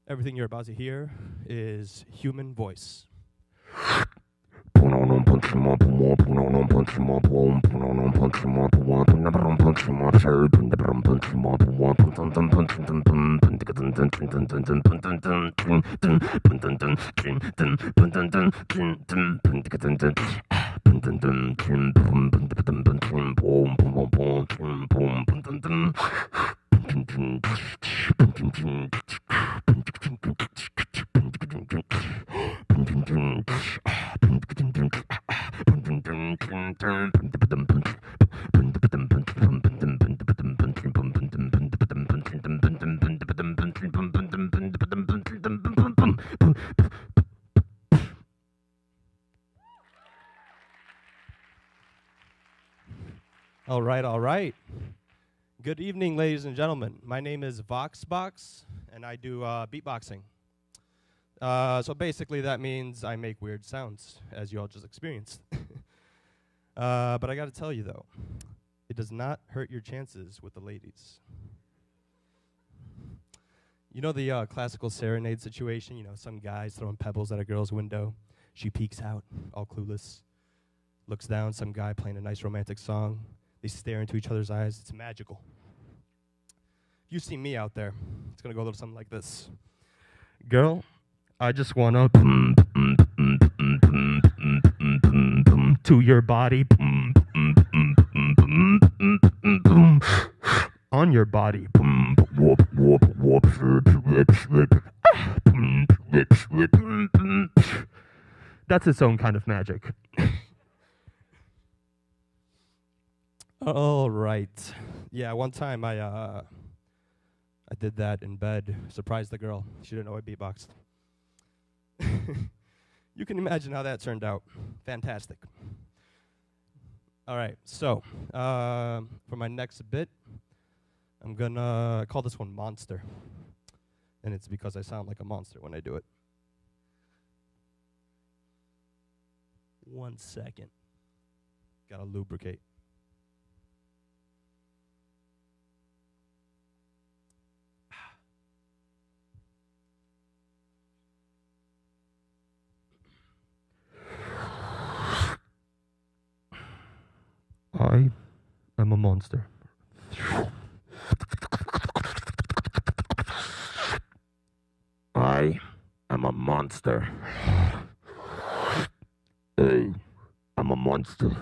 Everything you're about to hear is human voice. All right. Good evening, ladies and gentlemen. My name is Voxbox, and I do beatboxing. So basically that means I make weird sounds, as you all just experienced. But I gotta tell you though, it does not hurt your chances with the ladies. You know the classical serenade situation? You know, some guy's throwing pebbles at a girl's window. She peeks out, all clueless. Looks down, some guy playing a nice romantic song. They stare into each other's eyes. It's magical. If you see me out there, it's gonna go a little something like this. Girl, I just wanna to your body, on your body. That's its own kind of magic. All right. Yeah, one time I did that in bed. Surprised the girl. She didn't know I beatboxed. You can imagine how that turned out. Fantastic. All right, so for my next bit, I'm gonna call this one Monster. And it's because I sound like a monster when I do it. 1 second. Gotta lubricate. I am a monster. I am a monster. I am a monster.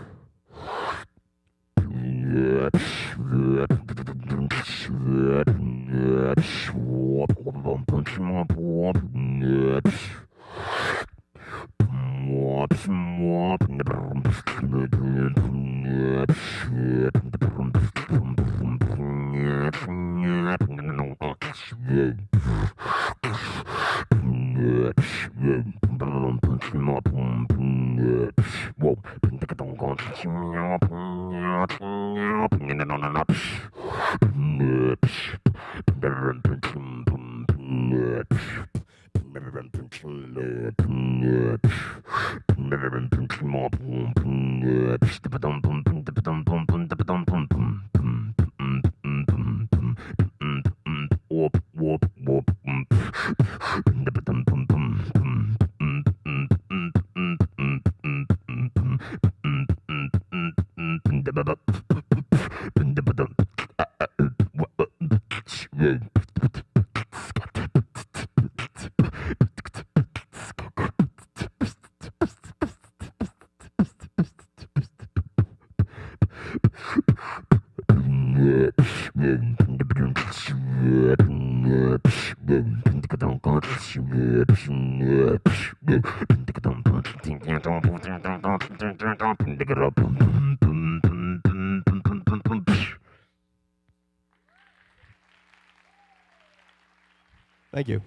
Thank you.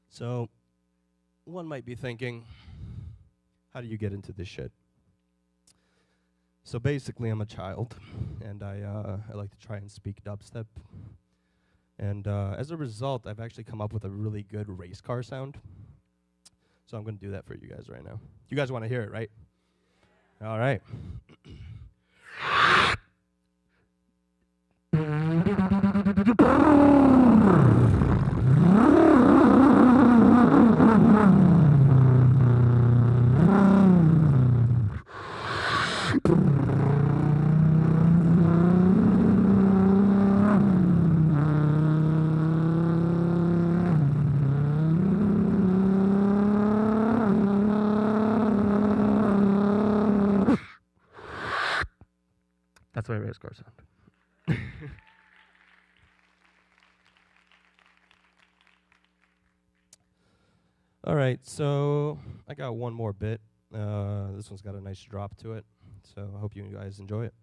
So, one might be thinking, how do you get into this shit? So basically, I'm a child, and I like to try and speak dubstep. And as a result, I've actually come up with a really good race car sound. So I'm going to do that for you guys right now. You guys want to hear it, right? All right. That's my race car sound. All right, so I got one more bit. This one's got a nice drop to it, so I hope you guys enjoy it.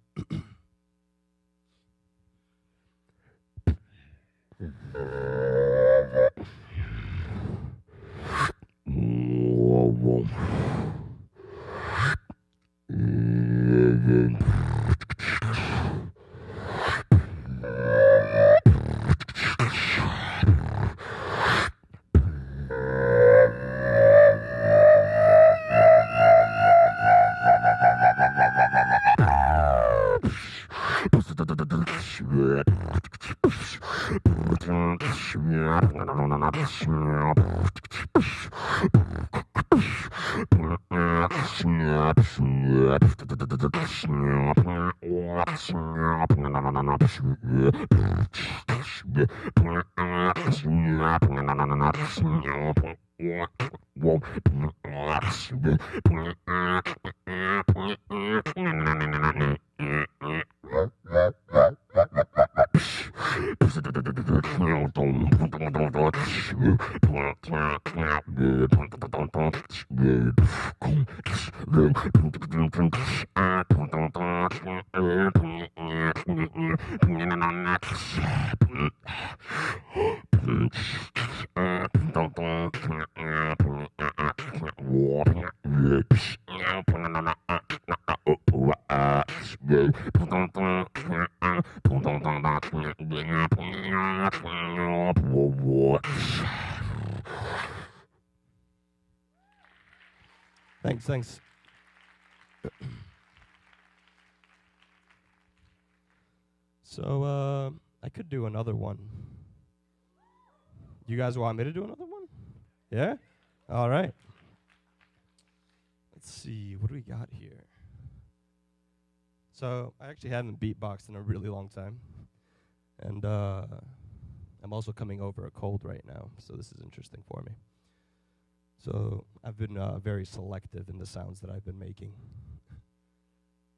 Thanks. So, I could do another one. You guys want me to do another one? Yeah? All right. Let's see, what do we got here? So, I actually haven't beatboxed in a really long time. And I'm also coming over a cold right now, so this is interesting for me. So I've been very selective in the sounds that I've been making.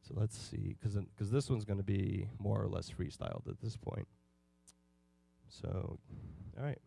So let's see, because this one's going to be more or less freestyled at this point. So, all right.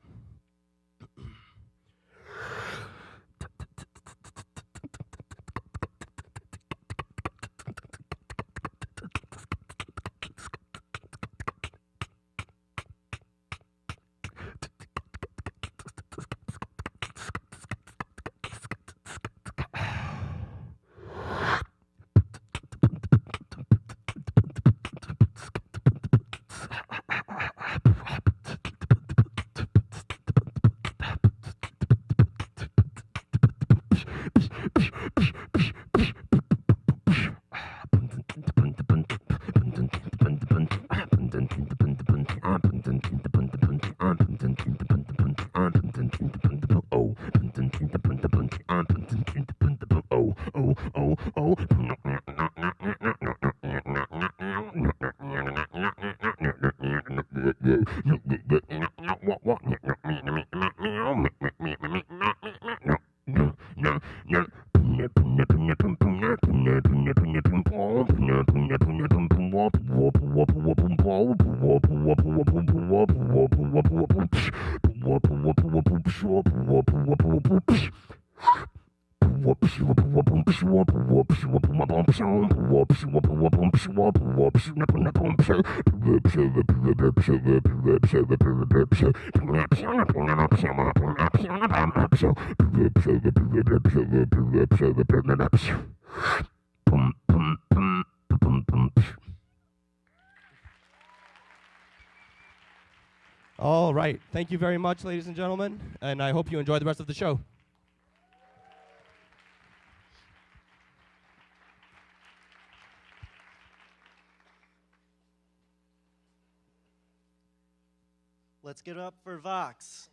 All right. Thank you very much, ladies and gentlemen, and I hope you enjoy the rest of the show. Let's get up for Vox.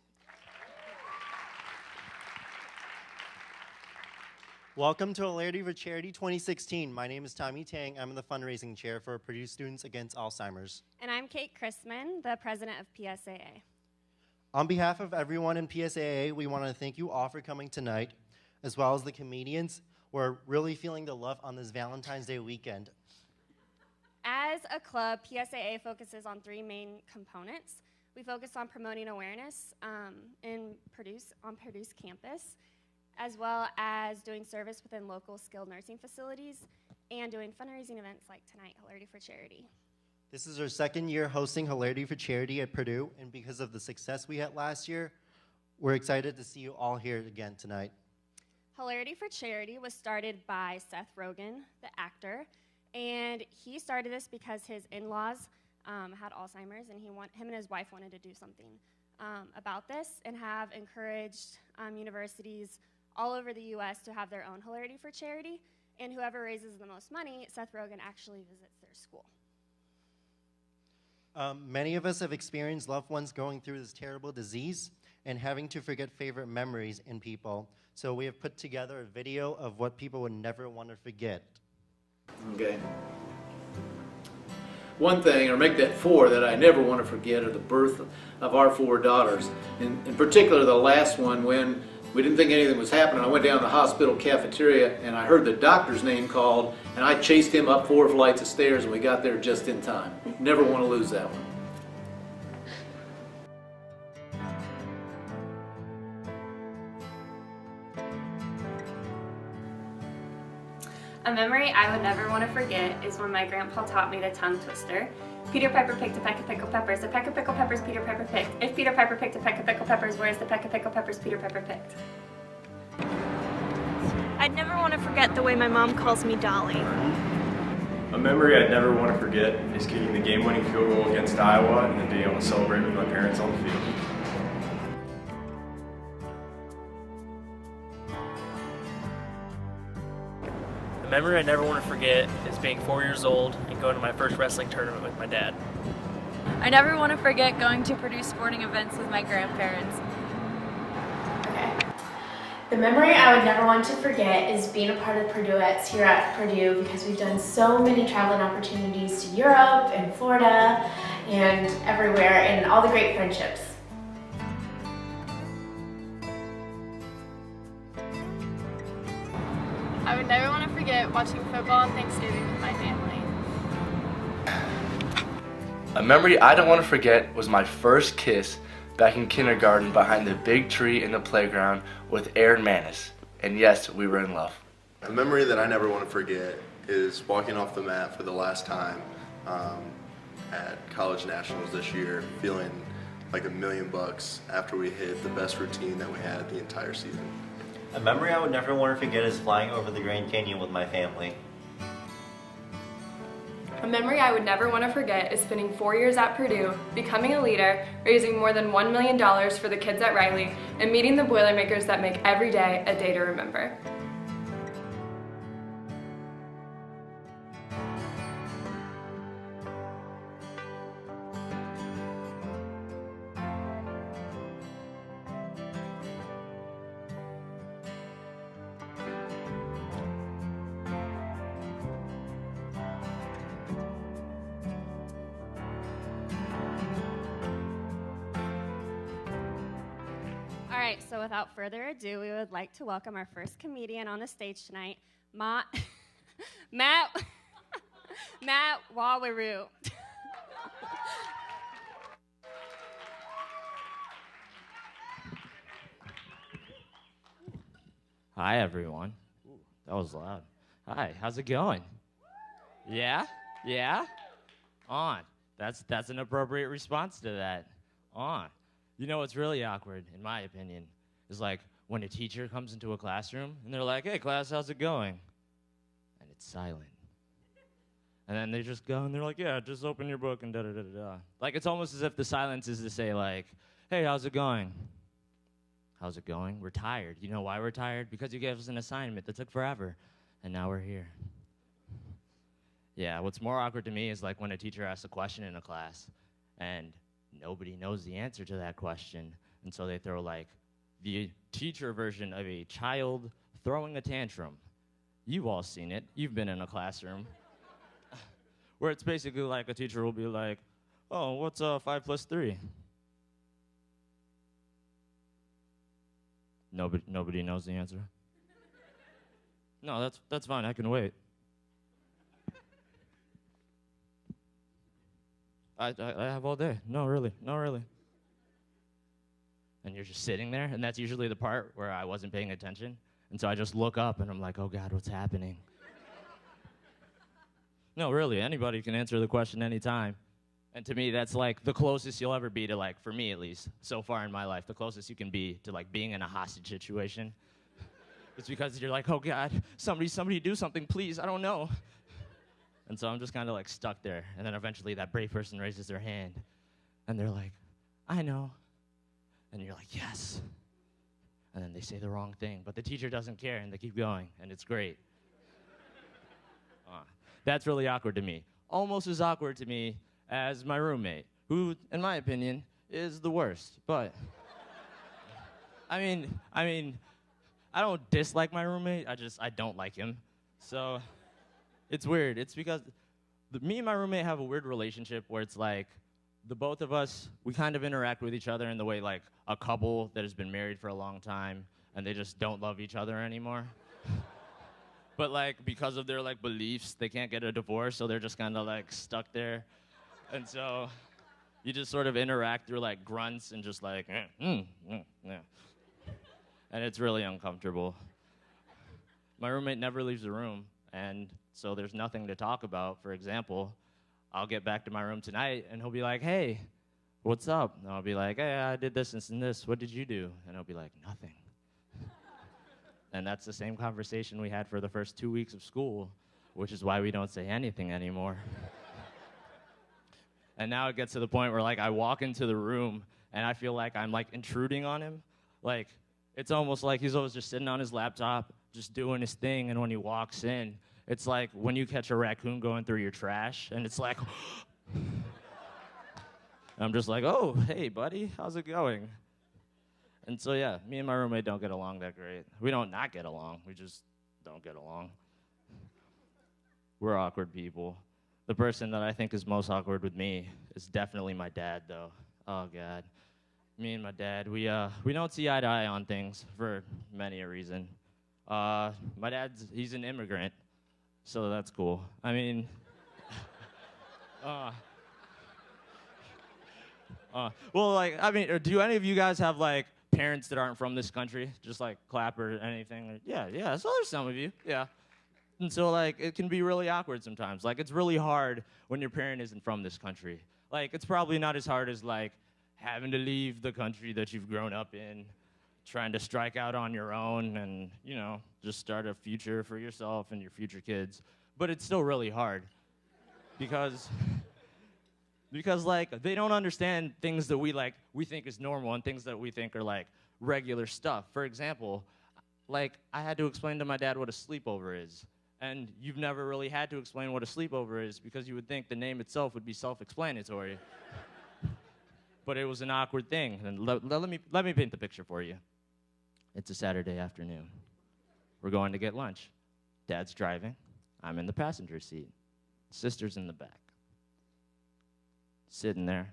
Welcome to Hilarity for Charity 2016. My name is Tang. I'm the fundraising chair for Purdue Students Against Alzheimer's. And I'm Kate Christman, the president of PSAA. On behalf of everyone in PSAA, we want to thank you all for coming tonight, as well as the comedians. We're really feeling the love on this Valentine's Day weekend. As a club, PSAA focuses on three main components. We focus on promoting awareness on Purdue's campus, as well as doing service within local skilled nursing facilities and doing fundraising events like tonight, Hilarity for Charity. This is our second year hosting Hilarity for Charity at Purdue, and because of the success we had last year, we're excited to see you all here again tonight. Hilarity for Charity was started by Seth Rogen, the actor, and he started this because his in-laws had Alzheimer's, and him and his wife wanted to do something about this and have encouraged universities all over the U.S. to have their own Hilarity for Charity, and whoever raises the most money, Seth Rogen actually visits their school. Many of us have experienced loved ones going through this terrible disease and having to forget favorite memories in people. So we have put together a video of what people would never want to forget. Okay. One thing, or make that four, that I never want to forget are the birth of our four daughters. In particular, the last one, when we didn't think anything was happening. I went down to the hospital cafeteria and I heard the doctor's name called, and I chased him up 4 flights of stairs and we got there just in time. Never want to lose that one. A memory I would never want to forget is when my grandpa taught me the tongue twister. Peter Piper picked a peck of pickled peppers. A peck of pickled peppers Peter Piper picked. If Peter Piper picked a peck of pickled peppers, where's the peck of pickled peppers Peter Piper picked? I'd never want to forget the way my mom calls me Dolly. A memory I'd never want to forget is kicking the game-winning field goal against Iowa and then being able to celebrate with my parents on the field. The memory I never want to forget is being 4 years old and going to my first wrestling tournament with my dad. I never want to forget going to Purdue sporting events with my grandparents. Okay. The memory I would never want to forget is being a part of PURDUETTES here at Purdue, because we've done so many traveling opportunities to Europe and Florida and everywhere, and all the great friendships. I would never want to forget watching football on Thanksgiving with my family. A memory I don't want to forget was my first kiss back in kindergarten behind the big tree in the playground with Aaron Manis. And yes, we were in love. A memory that I never want to forget is walking off the mat for the last time at College Nationals this year, feeling like $1 million after we hit the best routine that we had the entire season. A memory I would never want to forget is flying over the Grand Canyon with my family. A memory I would never want to forget is spending 4 years at Purdue, becoming a leader, raising more than $1 million for the kids at Riley, and meeting the Boilermakers that make every day a day to remember. All right, so without further ado, we would like to welcome our first comedian on the stage tonight, Matt Waweru. Hi, everyone. Ooh, that was loud. Hi, how's it going? Yeah? Yeah? On. That's an appropriate response to that. On. You know what's really awkward, in my opinion, is like when a teacher comes into a classroom and they're like, "Hey, class, how's it going?" And it's silent. And then they just go and they're like, "Yeah, just open your book and da-da-da-da-da." Like, it's almost as if the silence is to say, like, "Hey, how's it going?" How's it going? We're tired. You know why we're tired? Because you gave us an assignment that took forever, and now we're here. Yeah, what's more awkward to me is like when a teacher asks a question in a class, and nobody knows the answer to that question. And so they throw like the teacher version of a child throwing a tantrum. You've all seen it. You've been in a classroom. Where it's basically like a teacher will be like, oh, what's 5 + 3? Nobody knows the answer. No, that's fine. I can wait. I have all day. No, really. And you're just sitting there, and that's usually the part where I wasn't paying attention. And so I just look up, and I'm like, oh, God, what's happening? No, really, anybody can answer the question anytime. And to me, that's like the closest you'll ever be to, like, for me at least, so far in my life, the closest you can be to, like, being in a hostage situation. It's because you're like, oh, God, somebody do something, please, I don't know. And so I'm just kind of, like, stuck there. And then eventually that brave person raises their hand, and they're like, I know. And you're like, yes. And then they say the wrong thing, but the teacher doesn't care, and they keep going, and it's great. That's really awkward to me. Almost as awkward to me as my roommate, who, in my opinion, is the worst. But, I mean, I don't dislike my roommate, I don't like him. So, it's weird. It's because me and my roommate have a weird relationship where it's like, the both of us, we kind of interact with each other in the way like a couple that has been married for a long time and they just don't love each other anymore. But like, because of their like beliefs, they can't get a divorce, so they're just kind of like stuck there. And so you just sort of interact through like grunts and just like, yeah. And it's really uncomfortable. My roommate never leaves the room, and so there's nothing to talk about. For example, I'll get back to my room tonight, and he'll be like, hey, what's up? And I'll be like, hey, I did this and this. What did you do? And he'll be like, nothing. And that's the same conversation we had for the first 2 weeks of school, which is why we don't say anything anymore. And now it gets to the point where, like, I walk into the room, and I feel like I'm, like, intruding on him. Like, it's almost like he's always just sitting on his laptop, just doing his thing, and when he walks in, it's like when you catch a raccoon going through your trash, and it's like, I'm just like, oh, hey, buddy, how's it going? And so, yeah, me and my roommate don't get along that great. We don't not get along. We just don't get along. We're awkward people. The person that I think is most awkward with me is definitely my dad, though. Oh, God. Me and my dad, we don't see eye to eye on things for many a reason. My he's an immigrant, so that's cool. I mean, well, like, I mean, do any of you guys have, like, parents that aren't from this country? Just, like, clap or anything? Yeah, so there's some of you, yeah. And so, like, it can be really awkward sometimes. Like, it's really hard when your parent isn't from this country. Like, it's probably not as hard as, like, having to leave the country that you've grown up in, trying to strike out on your own and, you know, just start a future for yourself and your future kids. But it's still really hard because like, they don't understand things that we think is normal and things that we think are, like, regular stuff. For example, like, I had to explain to my dad what a sleepover is. And you've never really had to explain what a sleepover is because you would think the name itself would be self-explanatory. But it was an awkward thing. And let me paint the picture for you. It's a Saturday afternoon. We're going to get lunch. Dad's driving. I'm in the passenger seat. Sister's in the back. Sitting there.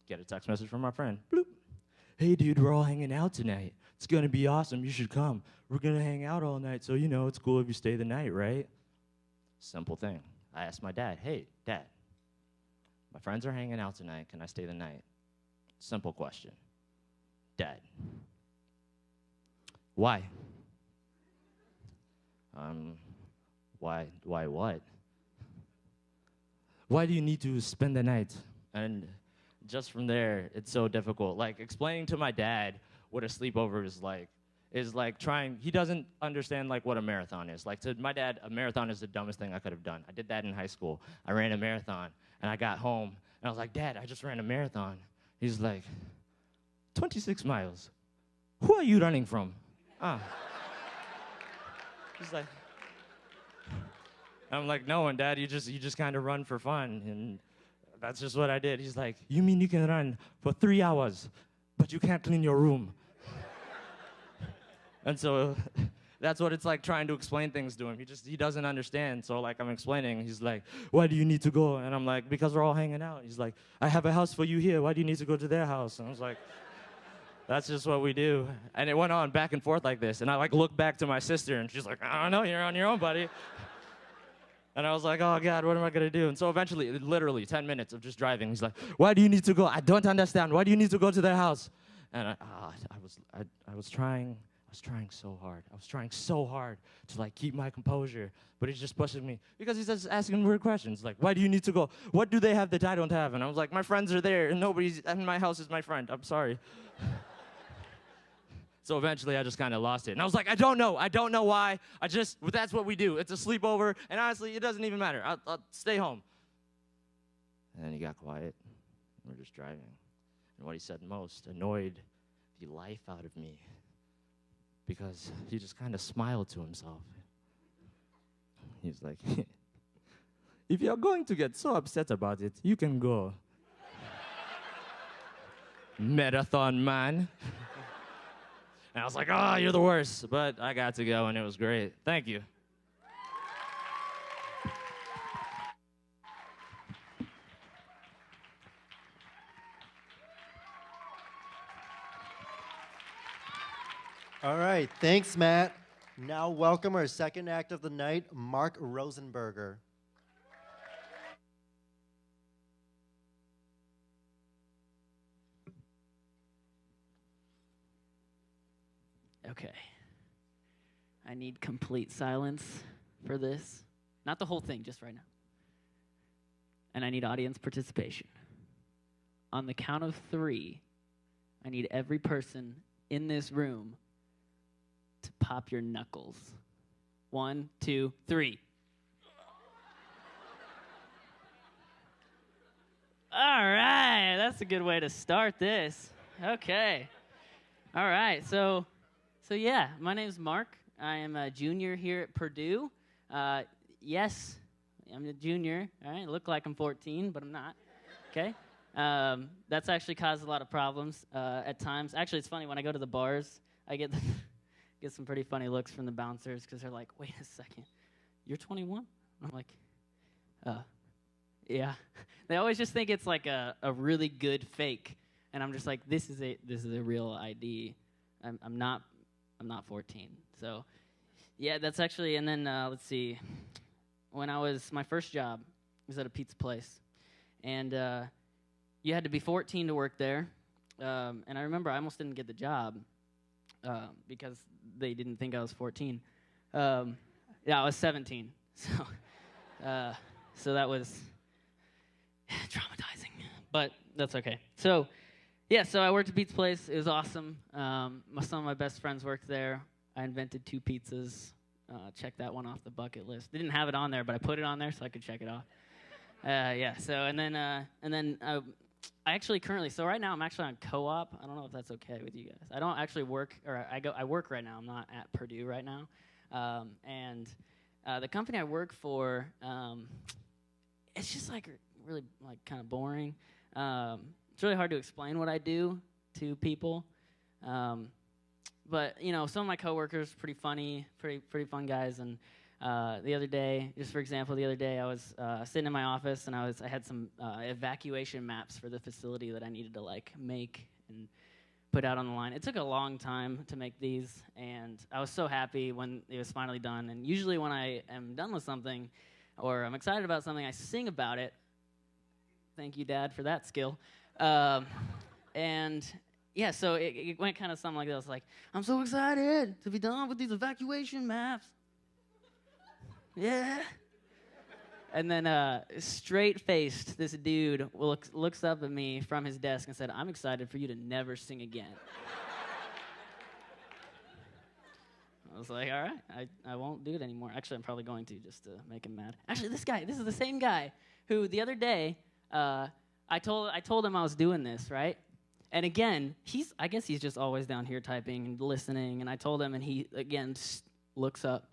Get a text message from my friend. Bloop. Hey, dude, we're all hanging out tonight. It's going to be awesome. You should come. We're going to hang out all night, so, you know, it's cool if you stay the night, right? Simple thing. I asked my dad, hey, Dad, my friends are hanging out tonight. Can I stay the night? Simple question. Dad, why? Why what? Why do you need to spend the night? And just from there, it's so difficult. Like, explaining to my dad what a sleepover is like trying, he doesn't understand, like, what a marathon is. Like, to my dad, a marathon is the dumbest thing I could have done. I did that in high school. I ran a marathon, and I got home, and I was like, Dad, I just ran a marathon. He's like, 26 miles. Who are you running from? He's like, I'm like, no one, Dad, you just kind of run for fun. And that's just what I did. He's like, you mean you can run for 3 hours, but you can't clean your room? And so that's what it's like trying to explain things to him. He doesn't understand. So like I'm explaining, he's like, why do you need to go? And I'm like, because we're all hanging out. He's like, I have a house for you here. Why do you need to go to their house? And I was like, that's just what we do. And it went on back and forth like this. And I like looked back to my sister and she's like, I don't know, you're on your own, buddy. And I was like, oh God, what am I gonna do? And so eventually, literally 10 minutes of just driving, he's like, why do you need to go? I don't understand. Why do you need to go to their house? And I was trying so hard. I was trying so hard to like keep my composure, but he's just pushing me because he's just asking weird questions like, why do you need to go? What do they have that I don't have? And I was like, my friends are there and nobody's in my house is my friend. I'm sorry. So eventually I just kind of lost it. And I was like, I don't know why. That's what we do. It's a sleepover, and honestly, it doesn't even matter. I'll stay home. And then he got quiet. We're just driving. And what he said most annoyed the life out of me because he just kind of smiled to himself. He's like, if you're going to get so upset about it, you can go. Marathon man. And I was like, oh, you're the worst. But I got to go, and it was great. Thank you. All right, thanks, Matt. Now welcome our second act of the night, Mark Rosenberger. Okay. I need complete silence for this. Not the whole thing, just right now. And I need audience participation. On the count of 3, I need every person in this room to pop your knuckles. 1, 2, 3. All right, that's a good way to start this. Okay. All right, so yeah, my name's Mark. I am a junior here at Purdue. Yes, I'm a junior. All right, I look like I'm 14, but I'm not. Okay. That's actually caused a lot of problems at times. Actually, it's funny when I go to the bars, I get some pretty funny looks from the bouncers because they're like, "Wait a second, you're 21?" I'm like, yeah. They always just think it's like a really good fake, and I'm just like, this is a real ID. I'm not 14. So, yeah, that's actually. And then let's see, when my first job was at a pizza place, and you had to be 14 to work there. And I remember I almost didn't get the job because they didn't think I was 14. Yeah, I was 17. So that was traumatizing, but that's okay. So, yeah, so I worked at a pizza place. It was awesome. Some of my best friends worked there. I invented 2 pizzas. Check that one off the bucket list. They didn't have it on there, but I put it on there so I could check it off. Yeah. So and then I actually currently. So right now I'm actually on co-op. I don't know if that's okay with you guys. I don't actually work, or I work right now. I'm not at Purdue right now. And the company I work for, it's just like really like kind of boring. It's really hard to explain what I do to people. But, you know, some of my coworkers, pretty funny, pretty fun guys. And the other day, just for example, I was sitting in my office and I had some evacuation maps for the facility that I needed to like make and put out on the line. It took a long time to make these, and I was so happy when it was finally done. And usually when I am done with something or I'm excited about something, I sing about it. Thank you, Dad, for that skill. And yeah, so it went kind of something like this, like, I'm so excited to be done with these evacuation maps. Yeah. And then straight-faced, this dude looks up at me from his desk and said, I'm excited for you to never sing again. I was like, all right, I won't do it anymore. Actually, I'm probably going to just to make him mad. Actually, this is the same guy who the other day, I told him I was doing this, right? And again, I guess he's just always down here typing and listening. And I told him, and he, again, looks up.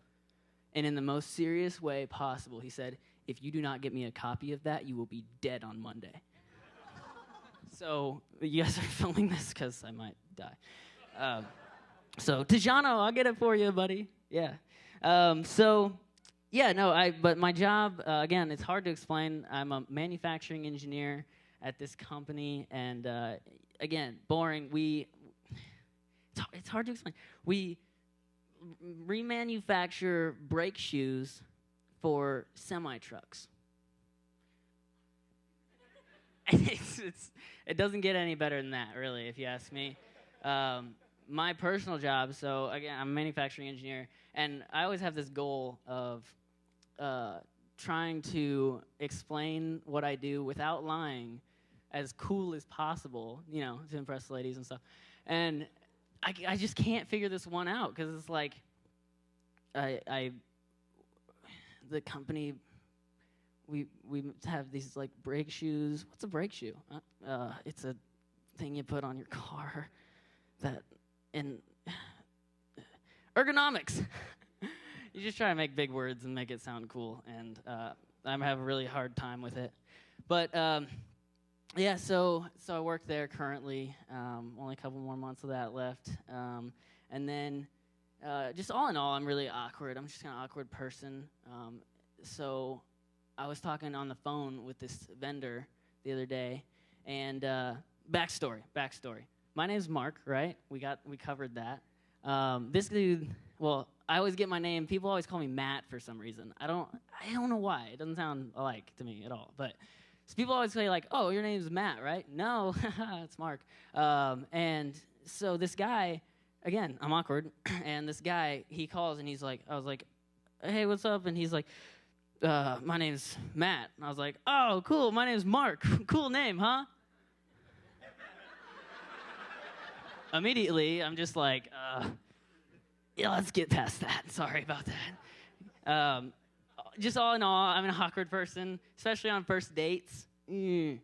And in the most serious way possible, he said, if you do not get me a copy of that, you will be dead on Monday. So you guys are filming this because I might die. So Tijano, I'll get it for you, buddy. Yeah. But my job, again, it's hard to explain. I'm a manufacturing engineer at this company, and again, boring. It's hard to explain. We remanufacture brake shoes for semi-trucks. It doesn't get any better than that, really, if you ask me. My personal job, so again, I'm a manufacturing engineer, and I always have this goal of trying to explain what I do without lying as cool as possible, you know, to impress the ladies and stuff. And I just can't figure this one out, because it's like, the company, we have these like brake shoes. What's a brake shoe? It's a thing you put on your car that, in ergonomics. You just try to make big words and make it sound cool, and I have a really hard time with it. But yeah, so I work there currently. Only a couple more months of that left, and then just all in all, I'm really awkward. I'm just kind of awkward person. So I was talking on the phone with this vendor the other day, and backstory. My name's Mark, right? We covered that. This dude, well, I always get my name. People always call me Matt for some reason. I don't know why. It doesn't sound alike to me at all. But so people always say like, "Oh, your name's Matt, right?" No, it's Mark. And so this guy, again, I'm awkward, and this guy, he calls and he's like, I was like, "Hey, what's up?" And he's like, "My name's Matt." And I was like, "Oh, cool. My name's Mark. Cool name, huh?" Immediately, I'm just like, yeah, let's get past that. Sorry about that. Just all in all, I'm an awkward person, especially on first dates. I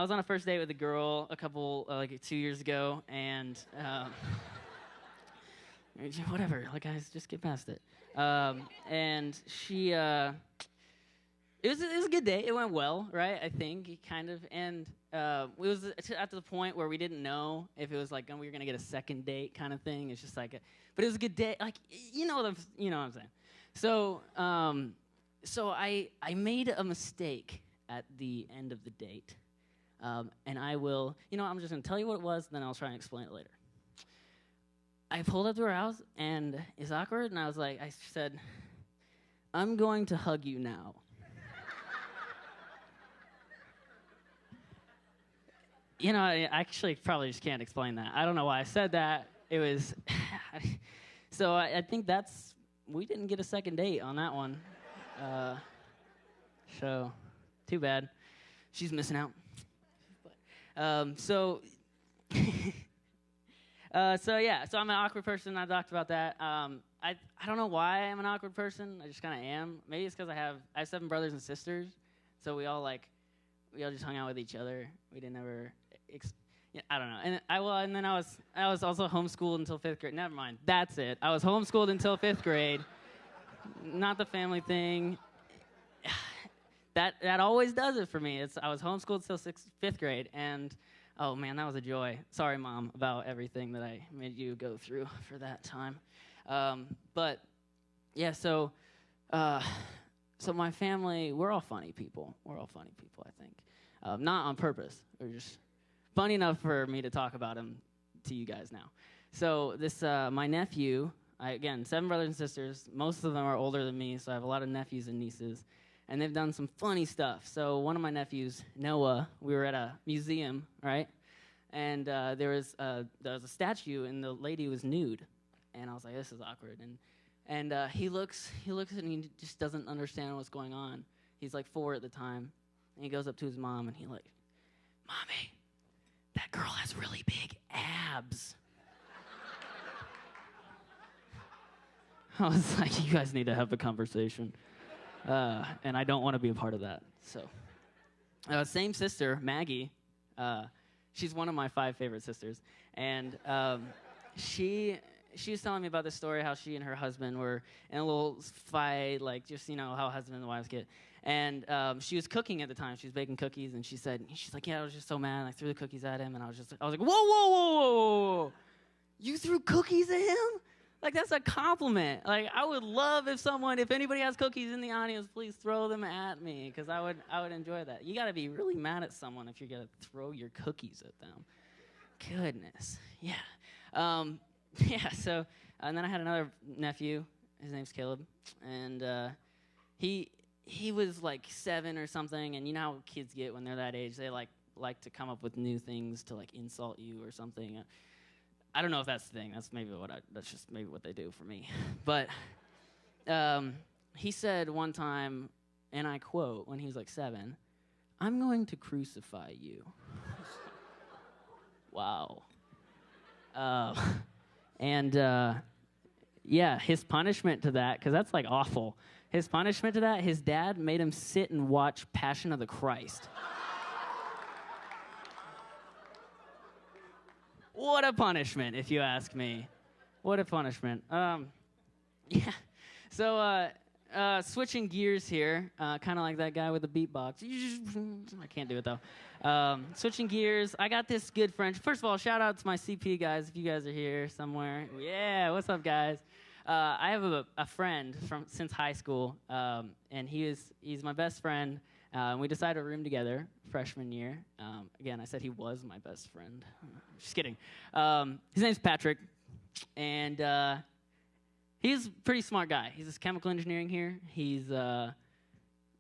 was on a first date with a girl like 2 years ago, and whatever, like, guys, just get past it. And she, it was a good day. It went well, right? I think, kind of. And it was at the point where we didn't know if it was like we were gonna get a second date kind of thing. It's just like, but it was a good day. Like, you know what I'm saying. So, so I made a mistake at the end of the date, and I will, I'm just gonna tell you what it was, then I'll try and explain it later. I pulled up to her house, and it's awkward, and I said, "I'm going to hug you now." I actually probably just can't explain that. I don't know why I said that. It was, so I think we didn't get a second date on that one. So, too bad. She's missing out. So I'm an awkward person. I talked about that. I don't know why I'm an awkward person. I just kind of am. Maybe it's because I have 7 brothers and sisters, so we all just hung out with each other. We didn't ever, I don't know. And I was also homeschooled until 5th grade. Never mind. That's it. I was homeschooled until 5th grade. Not the family thing. That always does it for me. I was homeschooled till 5th grade, and oh man, that was a joy. Sorry, Mom, about everything that I made you go through for that time. But yeah, so my family, we're all funny people. We're all funny people, I think. Not on purpose. We're just funny enough for me to talk about him to you guys now. So this, my nephew, again, 7 brothers and sisters. Most of them are older than me, so I have a lot of nephews and nieces. And they've done some funny stuff. So one of my nephews, Noah, we were at a museum, right? And there was a statue, and the lady was nude. And I was like, this is awkward. And he looks, and he just doesn't understand what's going on. He's like 4 at the time. And he goes up to his mom, and he's like, "Mommy, that girl has really big abs." I was like, you guys need to have a conversation. And I don't want to be a part of that. So, same sister, Maggie. She's one of my 5 favorite sisters. And she was telling me about this story, how she and her husband were in a little fight, like just, how husband and wives get. And she was cooking at the time. She was baking cookies, and she's like, yeah, I was just so mad. I threw the cookies at him, and I was like, whoa, whoa, whoa, whoa, whoa. You threw cookies at him? Like, that's a compliment. Like, I would love if anybody has cookies in the audience, please throw them at me, because I would enjoy that. You got to be really mad at someone if you're going to throw your cookies at them. Goodness. Yeah. So, and then I had another nephew. His name's Caleb. And he was like 7 or something, and you know how kids get when they're that age. They like to come up with new things to like insult you or something. I don't know if that's the thing. That's just maybe what they do for me. But he said one time, and I quote, when he was like 7, "I'm going to crucify you." Wow. Yeah, his punishment to that, because that's like awful. His punishment to that, his dad made him sit and watch Passion of the Christ. What a punishment, if you ask me. What a punishment. Yeah. So, switching gears here, kind of like that guy with the beatbox. I can't do it, though. Switching gears, I got this good friend. First of all, shout out to my CP guys, if you guys are here somewhere. Yeah, what's up, guys? I have a friend since high school, and he's my best friend. We decided to room together freshman year. Again, I said he was my best friend. Just kidding. His name's Patrick, and he's a pretty smart guy. He's a chemical engineering here. He's that's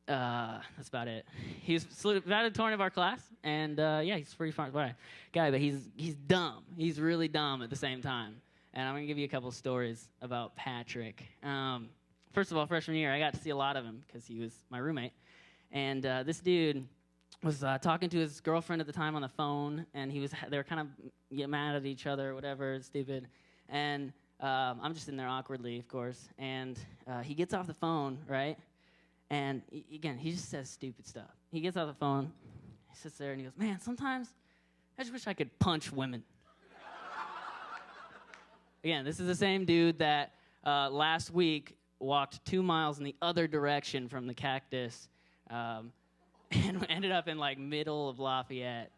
about it. He's valedictorian of our class, and yeah, he's a pretty smart guy. But he's dumb. He's really dumb at the same time. And I'm gonna give you a couple stories about Patrick. First of all, freshman year, I got to see a lot of him because he was my roommate. And this dude was talking to his girlfriend at the time on the phone, and they were kind of getting mad at each other or whatever, stupid. And I'm just in there awkwardly, of course. And he gets off the phone, right? And again, he just says stupid stuff. He gets off the phone, he sits there, and he goes, "Man, sometimes I just wish I could punch women." Again, this is the same dude that last week walked 2 miles in the other direction from the cactus and ended up in like middle of Lafayette.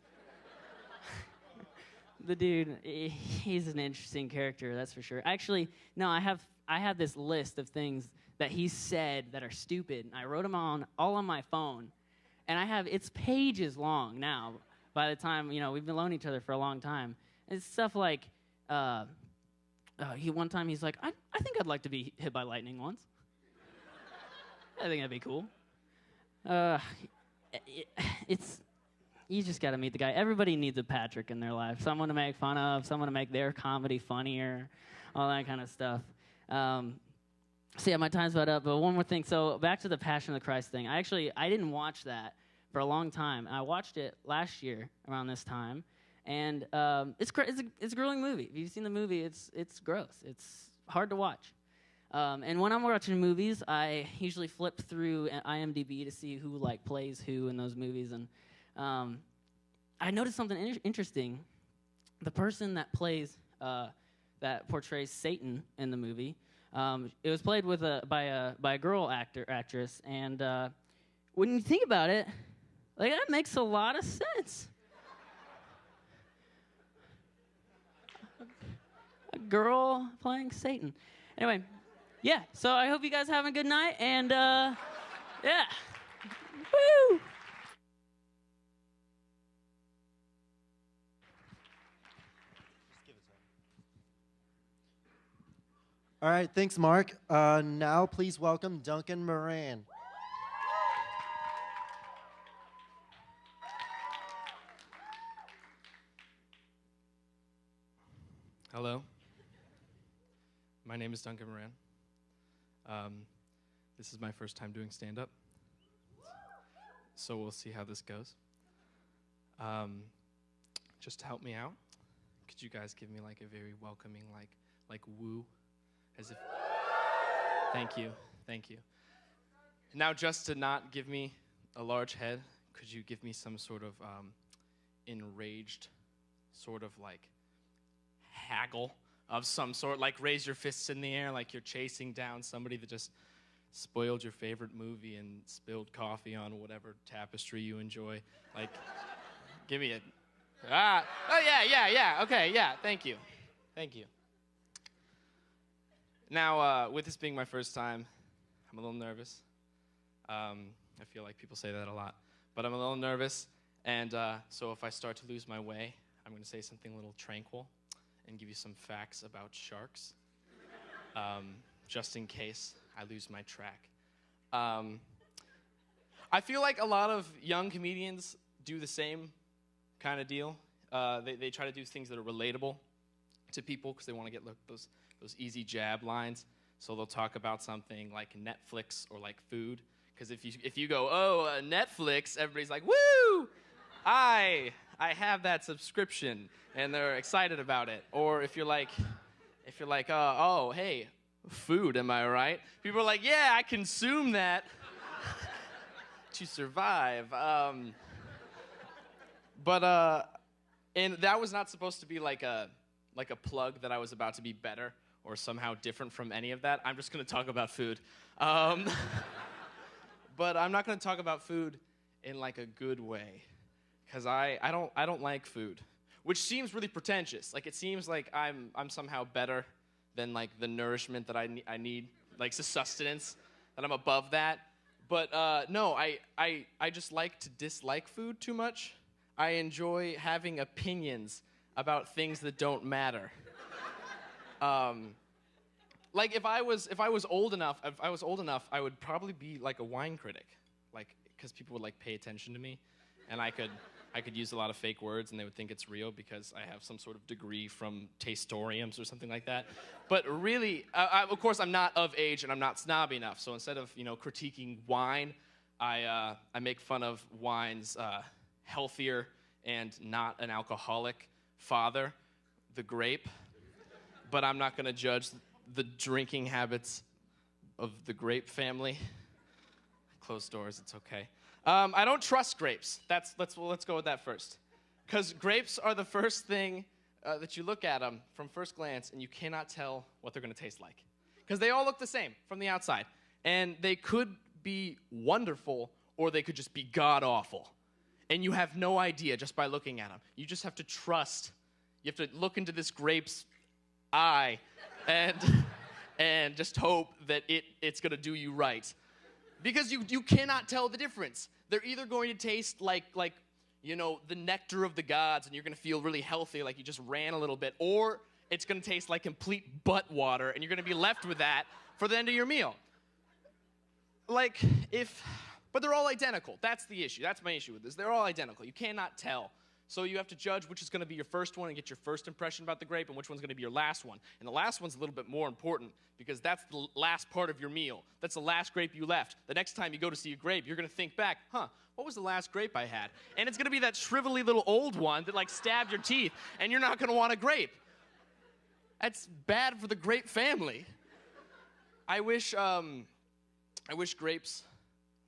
The dude, he's an interesting character, that's for sure. Actually, no, I have this list of things that he said that are stupid, and I wrote them all on my phone, and it's pages long now. By the time we've known each other for a long time, it's stuff like. One time he's like, I think I'd like to be hit by lightning once. I think that'd be cool. You just got to meet the guy. Everybody needs a Patrick in their life. Someone to make fun of, someone to make their comedy funnier, all that kind of stuff. So yeah, my time's about up, but one more thing. So back to the Passion of the Christ thing. I didn't watch that for a long time. I watched it last year around this time. And it's a grueling movie. If you've seen the movie, it's gross. It's hard to watch. And when I'm watching movies, I usually flip through IMDb to see who plays who in those movies. And I noticed something interesting. The person that that portrays Satan in the movie, it was played by a girl actress. And when you think about it, that makes a lot of sense. Girl playing Satan. Anyway, yeah, so I hope you guys have a good night, and yeah. Woo! All right, thanks, Mark. Now please welcome Duncan Moran. Hello. My name is Duncan Moran. This is my first time doing stand-up, so we'll see how this goes. Just to help me out, could you guys give me a very welcoming, like woo, as if, thank you. Now, just to not give me a large head, could you give me some sort of enraged, sort of haggle of some sort, raise your fists in the air like you're chasing down somebody that just spoiled your favorite movie and spilled coffee on whatever tapestry you enjoy. Like, give me a... oh, yeah, okay, yeah, thank you. Thank you. Now, with this being my first time, I'm a little nervous. I feel like people say that a lot. But I'm a little nervous, and so if I start to lose my way, I'm going to say something a little tranquil and give you some facts about sharks, just in case I lose my track. I feel like a lot of young comedians do the same kind of deal. They try to do things that are relatable to people because they want to get those easy jab lines. So they'll talk about something like Netflix or like food. Because if you go, oh, Netflix, everybody's like, woo! I have that subscription, and they're excited about it. Or if you're like, oh, hey, food, am I right? People are like, yeah, I consume that to survive. And that was not supposed to be like a plug that I was about to be better or somehow different from any of that. I'm just going to talk about food. But I'm not going to talk about food in like a good way, because I don't like food, which seems really pretentious. Like, it seems like I'm somehow better than like the nourishment that I need, like the sustenance, that I'm above that. But no, I just like to dislike food too much. I enjoy having opinions about things that don't matter. Like if I was old enough, I would probably be like a wine critic, like, because people would like pay attention to me, and I could use a lot of fake words, and they would think it's real because I have some sort of degree from Tastoriums or something like that. But really, of course, I'm not of age and I'm not snobby enough. So instead of critiquing wine, I make fun of wine's healthier and not an alcoholic father, the grape. But I'm not going to judge the drinking habits of the grape family. Closed doors, it's okay. I don't trust grapes. Let's go with that first. Because grapes are the first thing that you look at them from first glance, and you cannot tell what they're going to taste like. Because they all look the same from the outside. And they could be wonderful, or they could just be god-awful. And you have no idea just by looking at them. You just have to trust. You have to look into this grape's eye and just hope that it's going to do you right. Because you cannot tell the difference. They're either going to taste like the nectar of the gods, and you're going to feel really healthy, like you just ran a little bit, or it's going to taste like complete butt water, and you're going to be left with that for the end of your meal. But they're all identical. That's the issue. That's my issue with this. They're all identical. You cannot tell. So you have to judge which is going to be your first one and get your first impression about the grape, and which one's going to be your last one. And the last one's a little bit more important because that's the last part of your meal. That's the last grape you left. The next time you go to see a grape, you're going to think back, what was the last grape I had? And it's going to be that shrivelly little old one that like stabbed your teeth, and you're not going to want a grape. That's bad for the grape family. I wish grapes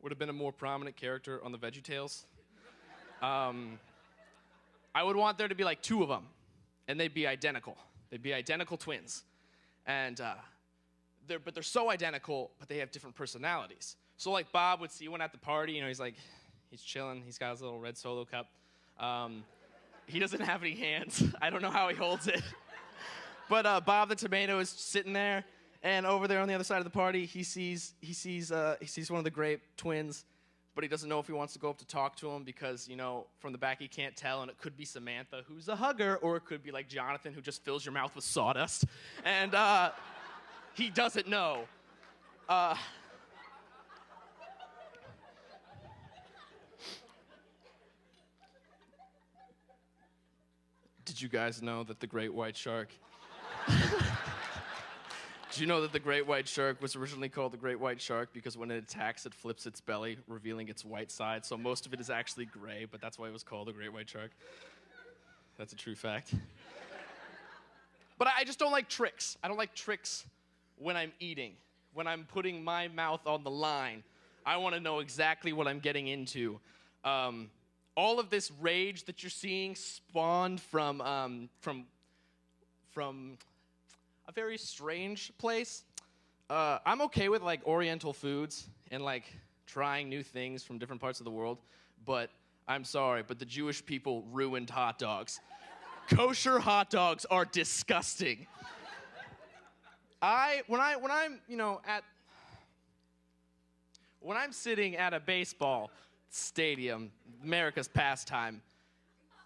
would have been a more prominent character on the VeggieTales. I would want there to be like 2 of them, and they'd be identical. They'd be identical twins. And they're so identical, but they have different personalities. So like Bob would see one at the party, he's chilling, he's got his little red Solo cup. He doesn't have any hands. I don't know how he holds it. But Bob the tomato is sitting there, and over there on the other side of the party, he sees one of the grape twins, but he doesn't know if he wants to go up to talk to him because, from the back he can't tell, and it could be Samantha, who's a hugger, or it could be like Jonathan, who just fills your mouth with sawdust. And he doesn't know. Did you guys know that the great white shark... Did you know that the great white shark was originally called the great white shark because when it attacks, it flips its belly, revealing its white side. So most of it is actually gray, but that's why it was called the great white shark. That's a true fact. But I just don't like tricks. I don't like tricks when I'm eating, when I'm putting my mouth on the line. I want to know exactly what I'm getting into. All of this rage that you're seeing spawned from a very strange place. I'm okay with like Oriental foods and like trying new things from different parts of the world, but I'm sorry, but the Jewish people ruined hot dogs. Kosher hot dogs are disgusting. When I'm sitting at a baseball stadium, America's pastime,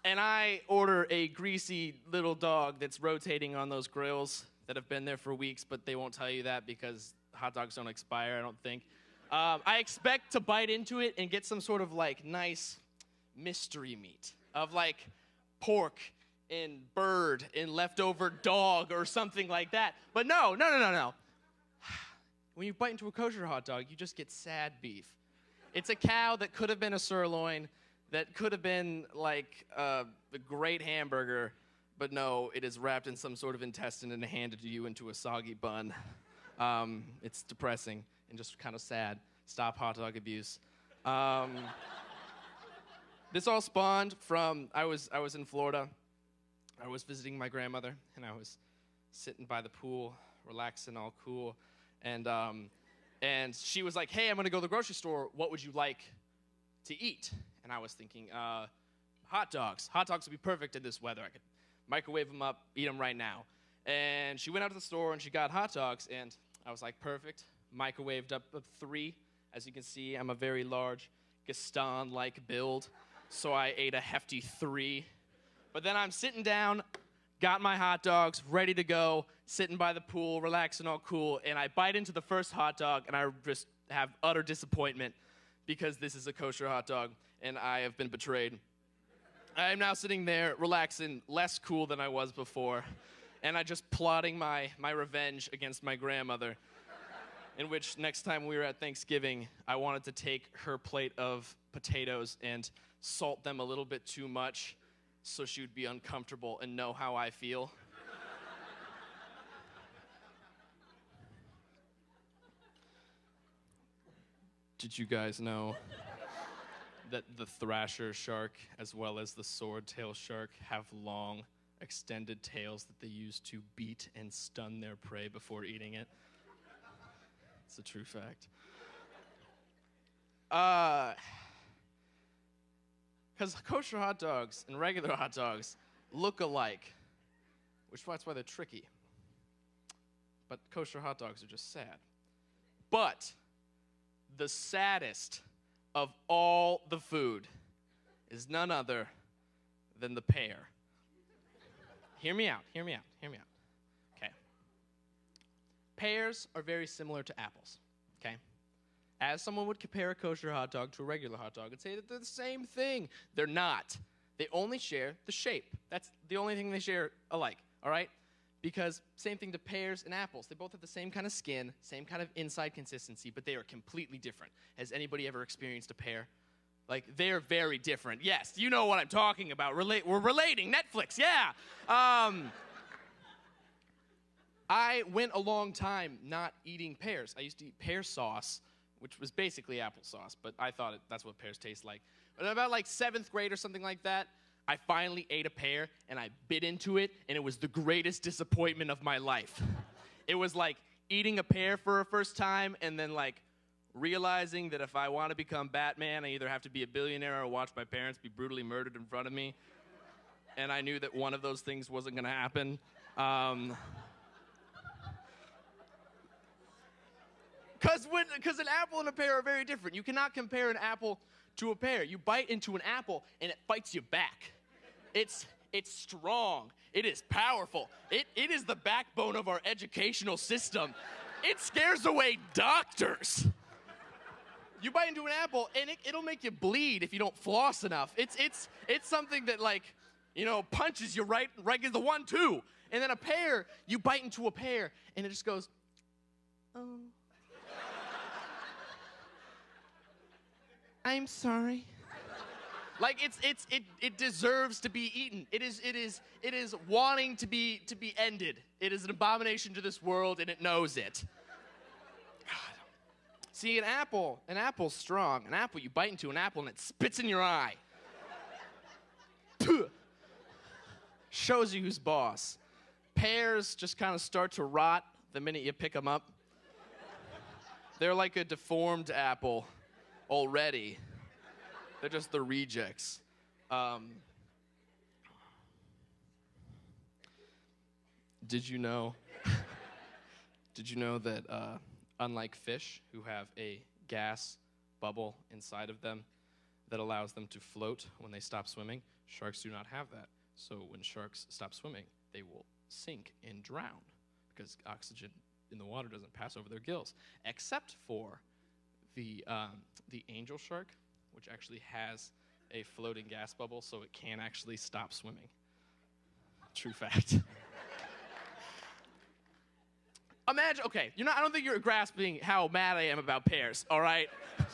and I order a greasy little dog that's rotating on those grills that have been there for weeks, but they won't tell you that because hot dogs don't expire, I don't think. I expect to bite into it and get some sort of like nice mystery meat of like pork and bird and leftover dog or something like that. But no. When you bite into a kosher hot dog, you just get sad beef. It's a cow that could have been a sirloin, that could have been like a great hamburger, but no, it is wrapped in some sort of intestine and handed to you into a soggy bun. It's depressing and just kind of sad. Stop hot dog abuse. This all spawned from, I was in Florida. I was visiting my grandmother, and I was sitting by the pool, relaxing, all cool. And she was like, hey, I'm going to go to the grocery store. What would you like to eat? And I was thinking, hot dogs. Hot dogs would be perfect in this weather. I could microwave them up, eat them right now. And she went out to the store, and she got hot dogs, and I was like, perfect. Microwaved up 3. As you can see, I'm a very large Gaston-like build, so I ate a hefty 3. But then I'm sitting down, got my hot dogs, ready to go, sitting by the pool, relaxing, all cool, and I bite into the first hot dog, and I just have utter disappointment because this is a kosher hot dog, and I have been betrayed. I am now sitting there, relaxing, less cool than I was before, and I'm just plotting my revenge against my grandmother, in which next time we were at Thanksgiving, I wanted to take her plate of potatoes and salt them a little bit too much so she would be uncomfortable and know how I feel. Did you guys know that the thrasher shark as well as the swordtail shark have long, extended tails that they use to beat and stun their prey before eating it? It's a true fact. Because kosher hot dogs and regular hot dogs look alike, that's why they're tricky. But kosher hot dogs are just sad. But the saddest of all the food is none other than the pear. Hear me out. Okay. Pears are very similar to apples, okay? As someone would compare a kosher hot dog to a regular hot dog and say that they're the same thing. They're not. They only share the shape. That's the only thing they share alike, all right? Because same thing to pears and apples. They both have the same kind of skin, same kind of inside consistency, but they are completely different. Has anybody ever experienced a pear? Like, they're very different. Yes, you know what I'm talking about. We're relating. Netflix, yeah. I went a long time not eating pears. I used to eat pear sauce, which was basically applesauce, but I thought that's what pears taste like. But about like 7th grade or something like that, I finally ate a pear, and I bit into it, and it was the greatest disappointment of my life. It was like eating a pear for a first time, and then like realizing that if I want to become Batman, I either have to be a billionaire or watch my parents be brutally murdered in front of me. And I knew that one of those things wasn't going to happen. Because an apple and a pear are very different. You cannot compare an apple to a pear. You bite into an apple, and it bites you back. It's strong. It is powerful. It is the backbone of our educational system. It scares away doctors. You bite into an apple, and it'll make you bleed if you don't floss enough. It's something that, like, you know, punches you right in the 1-2. And then a pear, you bite into a pear, and it just goes, oh. I'm sorry. Like, it deserves to be eaten. It is wanting to be ended. It is an abomination to this world, and it knows it. God. See, an apple's strong. An apple, you bite into an apple, and it spits in your eye. Shows you who's boss. Pears just kind of start to rot the minute you pick them up. They're like a deformed apple already. They're just the rejects. Did you know that unlike fish, who have a gas bubble inside of them that allows them to float when they stop swimming, sharks do not have that. So when sharks stop swimming, they will sink and drown because oxygen in the water doesn't pass over their gills, except for the angel shark, which actually has a floating gas bubble, so it can actually stop swimming. True fact. Imagine, okay, I don't think you're grasping how mad I am about pears, all right?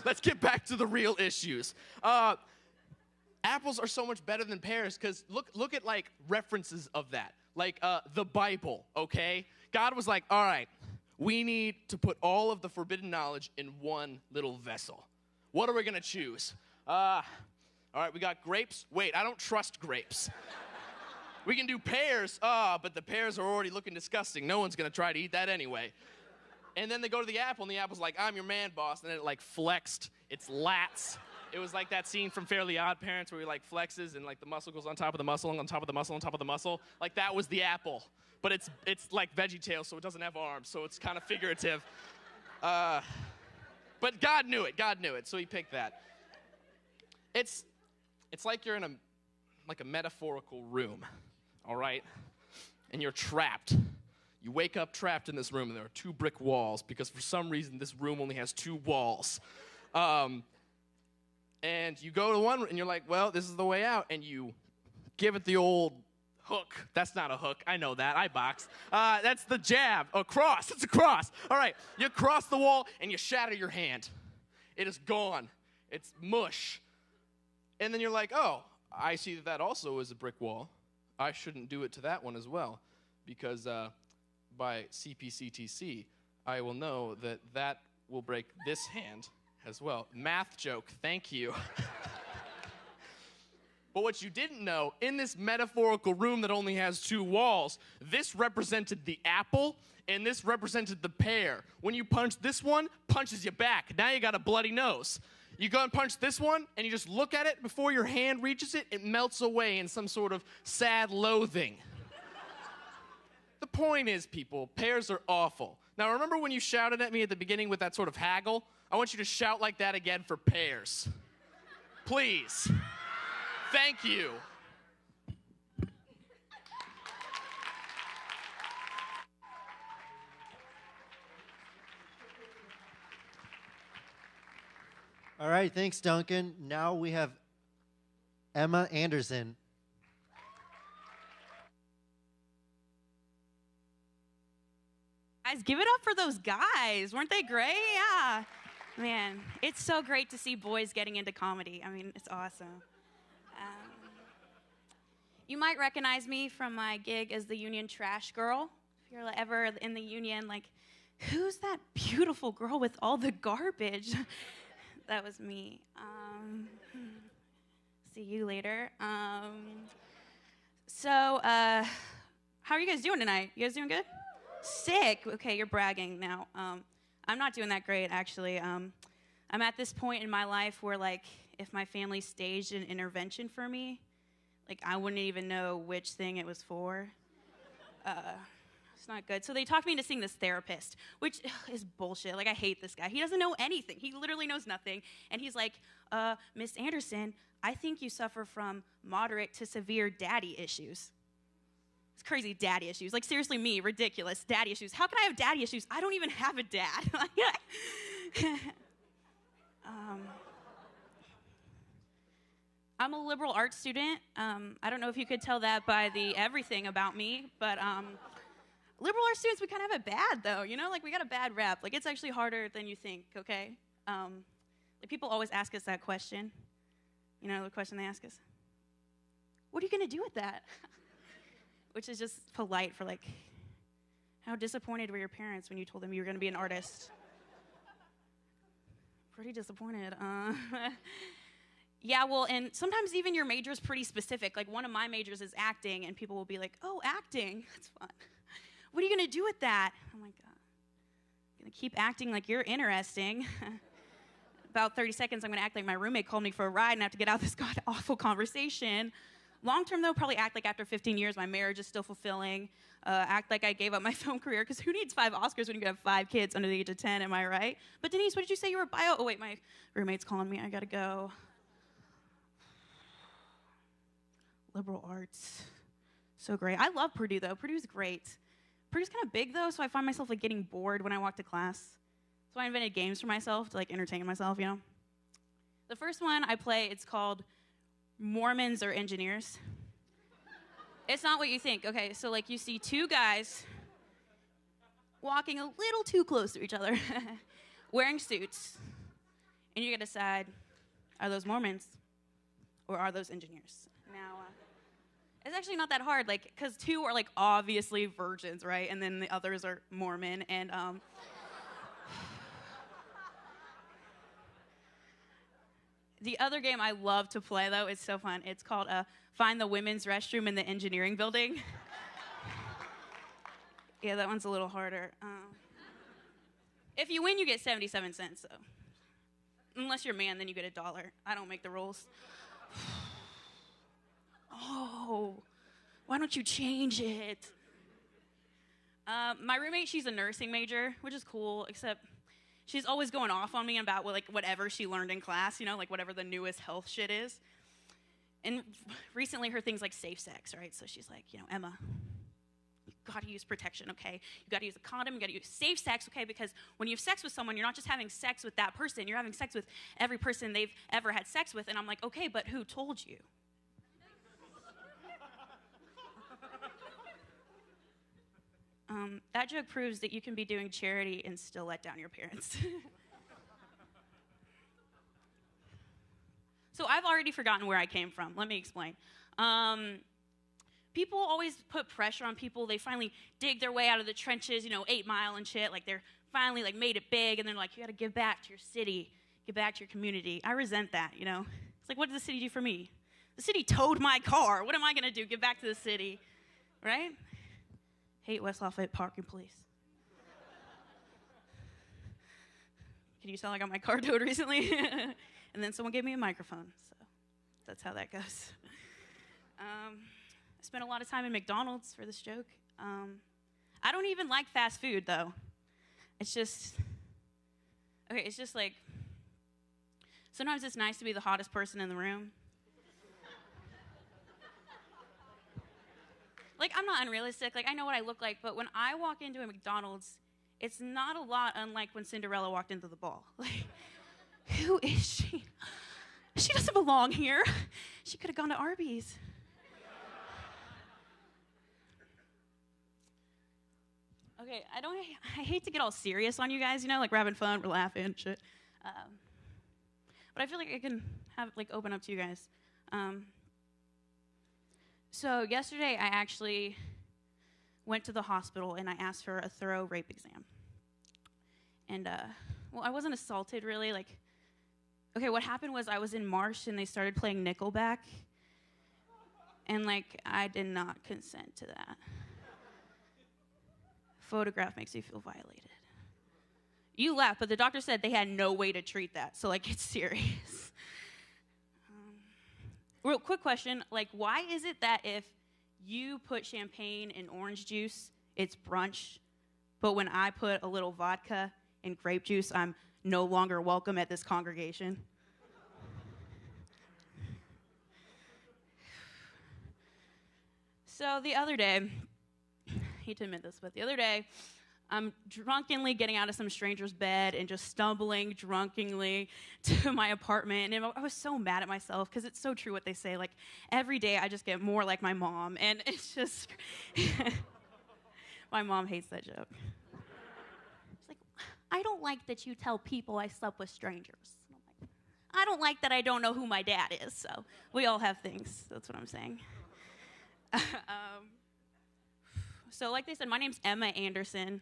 Let's get back to the real issues. Apples are so much better than pears because look at, like, references of that. Like, the Bible, okay? God was like, all right, we need to put all of the forbidden knowledge in one little vessel. What are we going to choose? All right, we got grapes. Wait, I don't trust grapes. We can do pears, but the pears are already looking disgusting. No one's going to try to eat that anyway. And then they go to the apple, and the apple's like, I'm your man, boss. And then it, like, flexed its lats. It was like that scene from Fairly Odd Parents where he, like, flexes, and, like, the muscle goes on top of the muscle, and on top of the muscle, on top of the muscle. Like, that was the apple. But it's like VeggieTales, so it doesn't have arms, so it's kind of figurative. But God knew it, so he picked that. It's like you're in a metaphorical room. All right? And you're trapped. You wake up trapped in this room, and there are 2 brick walls because for some reason this room only has 2 walls. And you go to one, and you're like, well, this is the way out. And you give it the old hook. That's not a hook. I know that. I box. That's the jab. A cross. It's a cross. All right. You cross the wall, and you shatter your hand. It is gone. It's mush. And then you're like, oh, I see that also is a brick wall. I shouldn't do it to that one as well, because by CPCTC, I will know that will break this hand as well. Math joke, thank you. But what you didn't know, in this metaphorical room that only has 2 walls, this represented the apple, and this represented the pear. When you punch this one, punches you back. Now you got a bloody nose. You go and punch this one, and you just look at it before your hand reaches it, it melts away in some sort of sad loathing. The point is, people, pears are awful. Now, remember when you shouted at me at the beginning with that sort of haggle? I want you to shout like that again for pears. Please. Thank you. All right, thanks, Duncan. Now we have Emma Anderson. Guys, give it up for those guys. Weren't they great? Yeah. Man, it's so great to see boys getting into comedy. I mean, it's awesome. You might recognize me from my gig as the union trash girl. If you're ever in the union, like, who's that beautiful girl with all the garbage? That was me. See you later. So, how are you guys doing tonight? You guys doing good? Sick. Okay, you're bragging now. I'm not doing that great, actually. I'm at this point in my life where, like, if my family staged an intervention for me, like, I wouldn't even know which thing it was for. It's not good. So they talked me into seeing this therapist, which is bullshit. Like, I hate this guy. He doesn't know anything. He literally knows nothing. And he's like, Miss Anderson, I think you suffer from moderate to severe daddy issues. It's crazy, daddy issues. Like, seriously, me, ridiculous, daddy issues. How can I have daddy issues? I don't even have a dad. I'm a liberal arts student. I don't know if you could tell that by the everything about me, but liberal arts students, we kind of have it bad, though, you know? Like, we got a bad rap. Like, it's actually harder than you think, okay? Like, people always ask us that question. You know the question they ask us? What are you going to do with that? Which is just polite for, like, how disappointed were your parents when you told them you were going to be an artist? Pretty disappointed. Yeah, well, and sometimes even your major is pretty specific. Like, one of my majors is acting, and people will be like, oh, acting, that's fun. What are you going to do with that? Oh, my God. I'm keep acting like you're interesting. About 30 seconds, I'm going to act like my roommate called me for a ride and I have to get out of this god-awful conversation. Long term, though, probably act like after 15 years, my marriage is still fulfilling. Act like I gave up my film career, because who needs 5 Oscars when you have 5 kids under the age of 10, am I right? But Denise, what did you say you were bio? Oh, wait, my roommate's calling me. I got to go. Liberal arts. So great. I love Purdue, though. Purdue's great. Purdue's kind of big, though, so I find myself like getting bored when I walk to class. So I invented games for myself to like entertain myself, you know? The first one I play, it's called Mormons or Engineers. It's not what you think. Okay, so like you see 2 guys walking a little too close to each other, wearing suits, and you gotta decide, are those Mormons or are those engineers? Now, it's actually not that hard, like, because 2 are like obviously virgins, right? And then the others are Mormon, and the other game I love to play, though, it's so fun. It's called Find the Women's Restroom in the Engineering Building. Yeah, that one's a little harder. If you win, you get 77 cents, though. Unless you're a man, then you get $1. I don't make the rules. Oh, why don't you change it? My roommate, she's a nursing major, which is cool, except she's always going off on me about like whatever she learned in class, you know, like whatever the newest health shit is. And recently her thing's like safe sex, right? So she's like, you know, Emma, you gotta use protection, okay? You gotta use a condom, you gotta use safe sex, okay? Because when you have sex with someone, you're not just having sex with that person, you're having sex with every person they've ever had sex with. And I'm like, okay, but who told you? That joke proves that you can be doing charity and still let down your parents. So I've already forgotten where I came from. Let me explain. People always put pressure on people. They finally dig their way out of the trenches, you know, 8 Mile and shit. Like they're finally like made it big, and they're like, you got to give back to your city, give back to your community. I resent that, you know. It's like, what did the city do for me? The city towed my car. What am I gonna do? Give back to the city, right? Hate West Lafayette parking, please. Can you tell I got my car towed recently? And then someone gave me a microphone, so that's how that goes. I spent a lot of time in McDonald's for this joke. I don't even like fast food, though. It's just like, sometimes it's nice to be the hottest person in the room. Like, I'm not unrealistic. Like, I know what I look like, but when I walk into a McDonald's, it's not a lot unlike when Cinderella walked into the ball. Like, who is she? She doesn't belong here. She could have gone to Arby's. Okay, I hate to get all serious on you guys, you know, like we're having fun, we're laughing and shit. But I feel like I can open up to you guys. So yesterday, I actually went to the hospital and I asked for a thorough rape exam. And, well, I wasn't assaulted, really. Like, okay, what happened was I was in Marsh and they started playing Nickelback. And, like, I did not consent to that. Photograph makes you feel violated. You laugh, but the doctor said they had no way to treat that. So, like, it's serious. Real quick question, like, why is it that if you put champagne in orange juice, it's brunch, but when I put a little vodka in grape juice, I'm no longer welcome at this congregation? So the other day, I hate to admit this, but the other day, I'm drunkenly getting out of some stranger's bed and just stumbling drunkenly to my apartment. And I was so mad at myself because it's so true what they say. Like, every day I just get more like my mom. And it's just, my mom hates that joke. She's like, I don't like that you tell people I slept with strangers. And I'm like, I don't like that I don't know who my dad is. So we all have things. That's what I'm saying. So like they said, my name's Emma Anderson.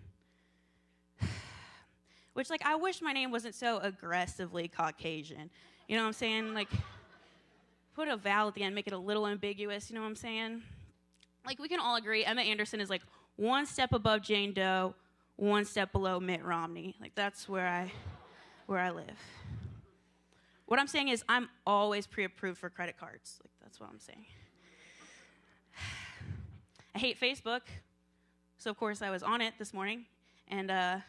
Which, like, I wish my name wasn't so aggressively Caucasian. You know what I'm saying? Like, put a vowel at the end, make it a little ambiguous. You know what I'm saying? Like, we can all agree Emma Anderson is, like, one step above Jane Doe, one step below Mitt Romney. Like, that's where I live. What I'm saying is I'm always pre-approved for credit cards. Like, that's what I'm saying. I hate Facebook, so of course I was on it this morning. And the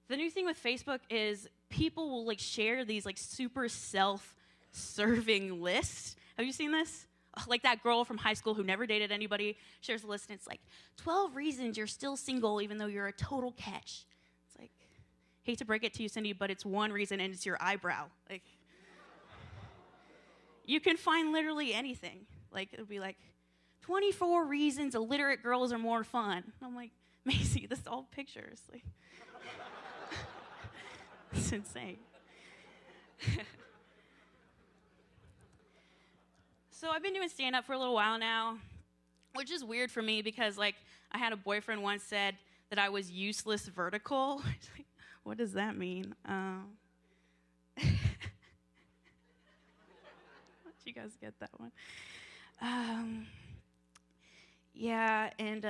new thing with Facebook is people will like share these like super self-serving lists. Have you seen this? Like that girl from high school who never dated anybody shares a list and it's like 12 reasons you're still single even though you're a total catch. It's like, hate to break it to you, Cindy, but it's one reason and it's your eyebrow. Like, you can find literally anything. Like, it'll be like 24 reasons illiterate girls are more fun. I'm like, Macy, this is all pictures. Like, it's insane. So I've been doing stand-up for a little while now, which is weird for me because, like, I had a boyfriend once said that I was useless vertical. Like, what does that mean? Did you guys get that one? Yeah, and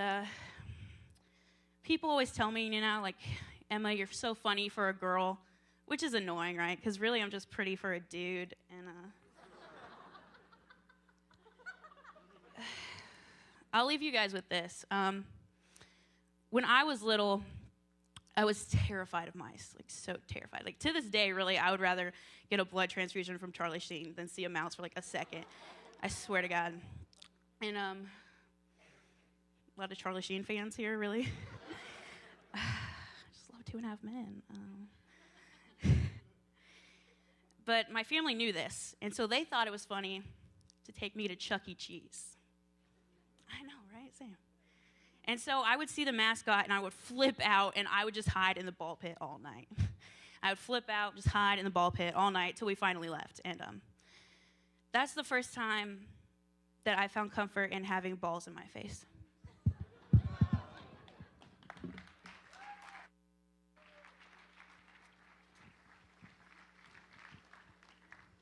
people always tell me, you know, like, Emma, you're so funny for a girl, which is annoying, right? Because really I'm just pretty for a dude, and I'll leave you guys with this. When I was little, I was terrified of mice, like so terrified. Like to this day, really, I would rather get a blood transfusion from Charlie Sheen than see a mouse for like a second. I swear to God. And a lot of Charlie Sheen fans here, really. I just love 2.5 Men. But my family knew this, and so they thought it was funny to take me to Chuck E. Cheese. I know, right? Same. And so I would see the mascot, and I would flip out, and I would just hide in the ball pit all night. I would flip out, just hide in the ball pit all night till we finally left. And that's the first time that I found comfort in having balls in my face.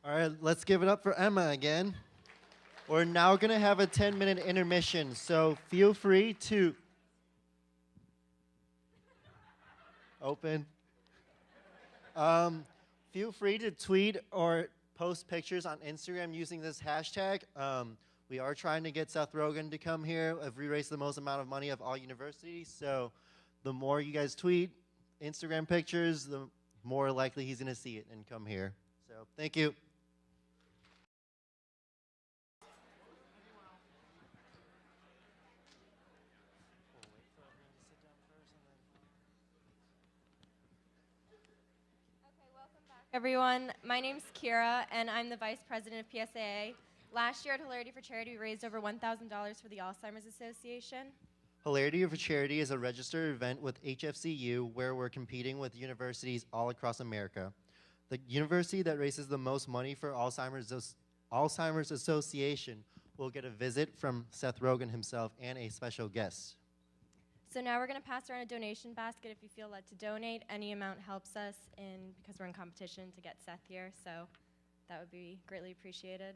All right, let's give it up for Emma again. We're now going to have a 10-minute intermission, so feel free to open. Feel free to tweet or post pictures on Instagram using this hashtag. We are trying to get Seth Rogen to come here. We raised the most amount of money of all universities, so the more you guys tweet Instagram pictures, the more likely he's going to see it and come here. So thank you. Everyone, my name's Kira, and I'm the Vice President of PSAA. Last year at Hilarity for Charity, we raised over $1,000 for the Alzheimer's Association. Hilarity for Charity is a registered event with HFC U where we're competing with universities all across America. The university that raises the most money for Alzheimer's Association will get a visit from Seth Rogen himself and a special guest. So now we're going to pass around a donation basket if you feel led to donate. Any amount helps us because we're in competition to get Seth here, so that would be greatly appreciated.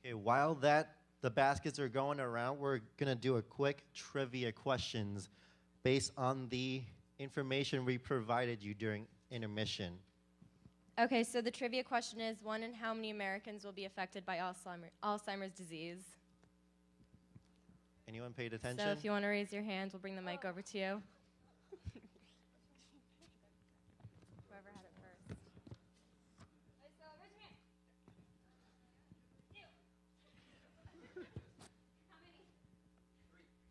Okay, while the baskets are going around, we're going to do a quick trivia questions based on the information we provided you during intermission. Okay, so the trivia question is, 1 in how many Americans will be affected by Alzheimer's disease? Anyone paid attention? So if you want to raise your hand, we'll bring the mic over to you. Whoever had it first.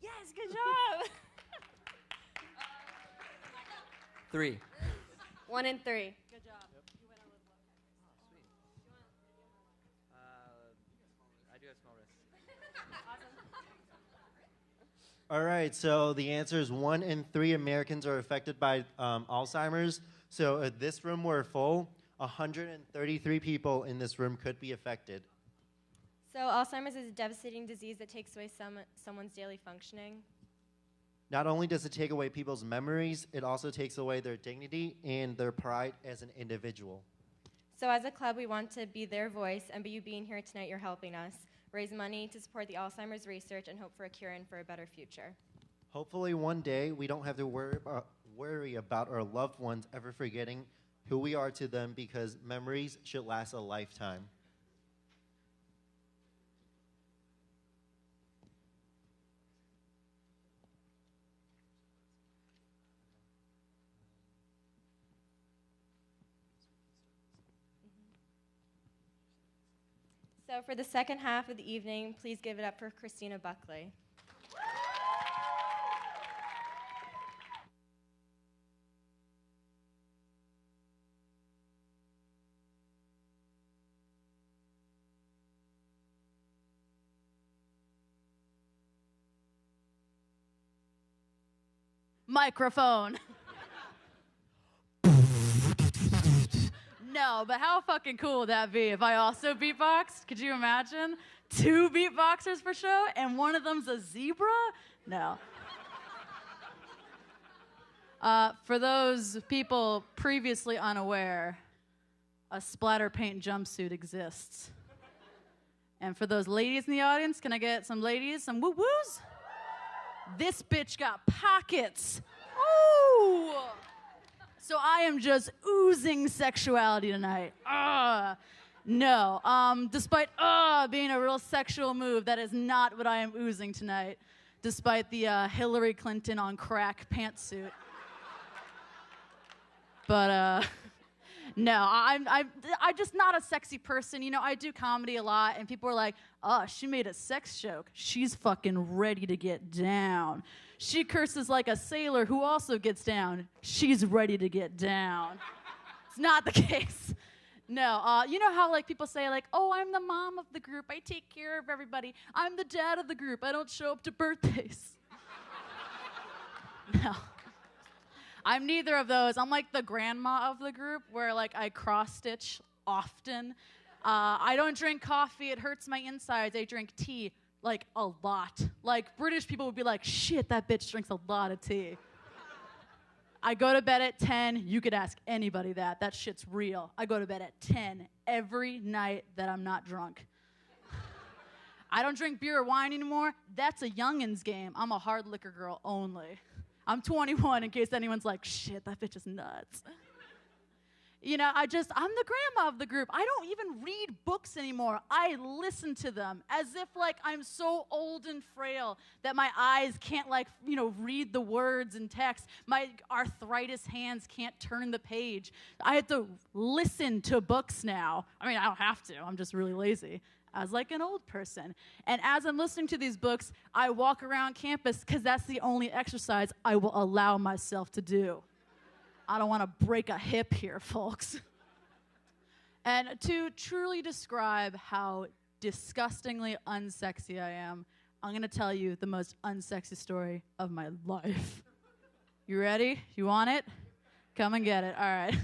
Yes, good job. 3. 1 in 3. Good job. Yep. You went a little low. Oh, sweet. I do have small wrists. Awesome. All right, so the answer is 1 in 3 Americans are affected by Alzheimer's. So if this room were full, 133 people in this room could be affected. So Alzheimer's is a devastating disease that takes away someone's daily functioning. Not only does it take away people's memories, it also takes away their dignity and their pride as an individual. So as a club, we want to be their voice, and by you being here tonight, you're helping us raise money to support the Alzheimer's research and hope for a cure and for a better future. Hopefully one day we don't have to worry worry about our loved ones ever forgetting who we are to them because memories should last a lifetime. So for the second half of the evening, please give it up for Christina Buckley. Microphone. No, but how fucking cool would that be if I also beatboxed? Could you imagine? 2 beatboxers for show, and one of them's a zebra? No. For those people previously unaware, a splatter paint jumpsuit exists. And for those ladies in the audience, can I get some ladies, some woo-woos? This bitch got pockets. Ooh! So I am just oozing sexuality tonight. No. Despite being a real sexual move, that is not what I am oozing tonight. Despite the Hillary Clinton on crack pantsuit. But no, I'm just not a sexy person. You know, I do comedy a lot, and people are like, "Oh, she made a sex joke. She's fucking ready to get down. She curses like a sailor who also gets down. She's ready to get down." It's not the case. No, you know how like people say like, "Oh, I'm the mom of the group. I take care of everybody. I'm the dad of the group. I don't show up to birthdays." No. I'm neither of those. I'm like the grandma of the group where like I cross-stitch often. I don't drink coffee. It hurts my insides. I drink tea like a lot. Like British people would be like, "Shit, that bitch drinks a lot of tea." I go to bed at 10. You could ask anybody that. That shit's real. I go to bed at 10 every night that I'm not drunk. I don't drink beer or wine anymore. That's a youngin's game. I'm a hard liquor girl only. I'm 21 in case anyone's like, "Shit, that bitch is nuts." You know, I'm the grandma of the group. I don't even read books anymore. I listen to them as if like I'm so old and frail that my eyes can't like, you know, read the words in text. My arthritis hands can't turn the page. I have to listen to books now. I mean, I don't have to. I'm just really lazy. As like an old person. And as I'm listening to these books, I walk around campus because that's the only exercise I will allow myself to do. I don't want to break a hip here, folks. And to truly describe how disgustingly unsexy I am, I'm going to tell you the most unsexy story of my life. You ready? You want it? Come and get it. All right.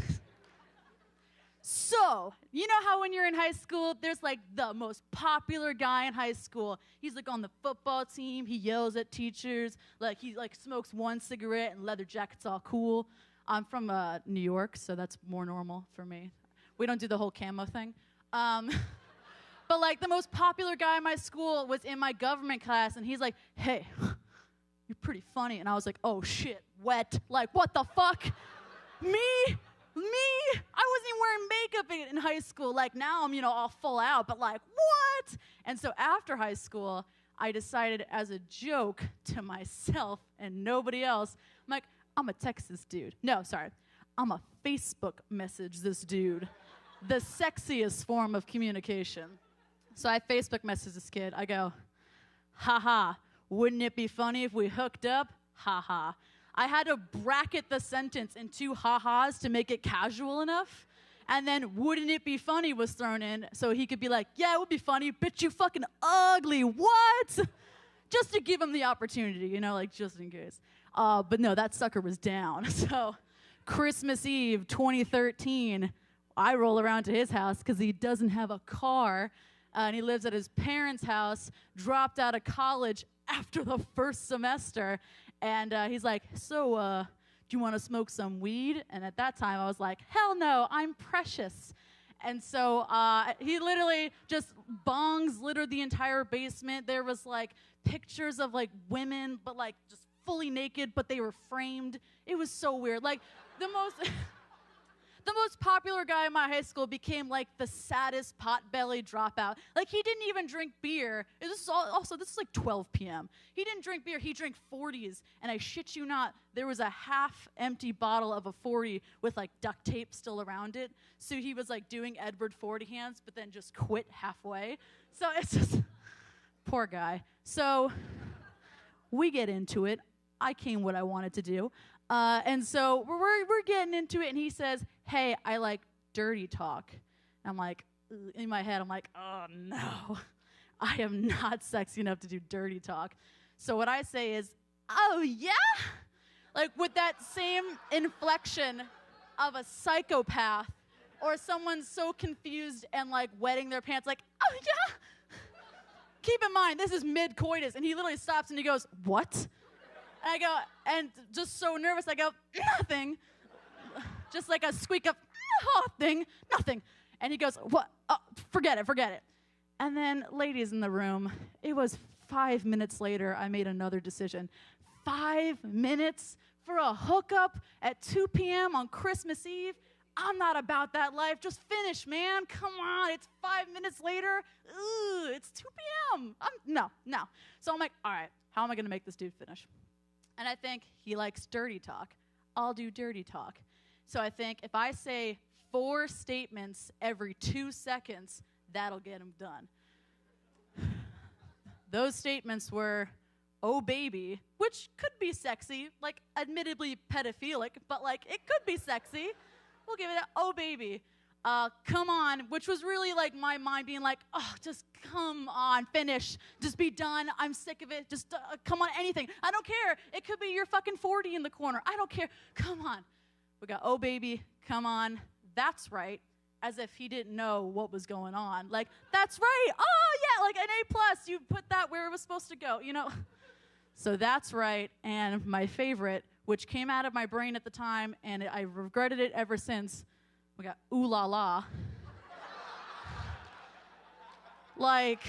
So, you know how when you're in high school, there's like the most popular guy in high school. He's like on the football team. He yells at teachers. Like he like smokes one cigarette and leather jacket's all cool. I'm from New York, so that's more normal for me. We don't do the whole camo thing. But like the most popular guy in my school was in my government class, and he's like, "Hey, you're pretty funny." And I was like, "Oh shit, wet. Like what the fuck? Me? I wasn't even wearing makeup in high school. Like now I'm, you know, all full out, but like what?" And so after high school, I decided as a joke to myself and nobody else, I'm like, I'm a text this dude. No, sorry. I'm a Facebook message this dude. The sexiest form of communication. So I Facebook message this kid. I go, "Haha, wouldn't it be funny if we hooked up? Haha." I had to bracket the sentence in 2 ha-has to make it casual enough. And then "wouldn't it be funny" was thrown in so he could be like, "Yeah, it would be funny. Bitch, you fucking ugly. What?" Just to give him the opportunity, you know, like just in case. But no, that sucker was down. So Christmas Eve 2013, I roll around to his house because he doesn't have a car. And he lives at his parents' house, dropped out of college after the first semester. And he's like, "So, do you want to smoke some weed?" And at that time, I was like, "Hell no, I'm precious." And so he literally just bongs littered the entire basement. There was like pictures of like women, but like just fully naked, but they were framed. It was so weird. Like, the most... The most popular guy in my high school became like the saddest pot-belly dropout. Like, he didn't even drink beer. This is like 12 p.m. He didn't drink beer. He drank 40s. And I shit you not, there was a half-empty bottle of a 40 with like duct tape still around it. So he was like doing Edward 40 hands, but then just quit halfway. So it's just, poor guy. So we get into it. I came what I wanted to do. And so we're getting into it, and he says, hey, I like dirty talk. And I'm like, in my head, I'm like, oh, no. I am not sexy enough to do dirty talk. So what I say is, oh, yeah? Like, with that same inflection of a psychopath or someone so confused and, like, wetting their pants, like, oh, yeah? Keep in mind, this is mid-coitus, and he literally stops and he goes, what? And I go, and just so nervous, I go, nothing. Just like a squeak of, thing, nothing. And he goes, what? Oh, forget it. And then, ladies in the room, it was 5 minutes later, I made another decision. 5 minutes for a hookup at 2 p.m. on Christmas Eve? I'm not about that life. Just finish, man. Come on. It's 5 minutes later. Ooh, it's 2 p.m. No. So I'm like, all right, how am I going to make this dude finish? And I think he likes dirty talk. I'll do dirty talk. So I think if I say 4 statements every 2 seconds, that'll get him done. Those statements were, oh, baby, which could be sexy, like admittedly pedophilic, but like it could be sexy. We'll give it a, oh, baby. Come on, which was really like my mind being like, oh, just come on, finish. Just be done. I'm sick of it. Just come on, anything. I don't care. It could be your fucking 40 in the corner. I don't care. Come on. We got, oh, baby, come on. That's right. As if he didn't know what was going on. Like, that's right. Oh, yeah, like an A+. You put that where it was supposed to go, you know? So that's right. And my favorite, which came out of my brain at the time, and I regretted it ever since, we got ooh la la. Like,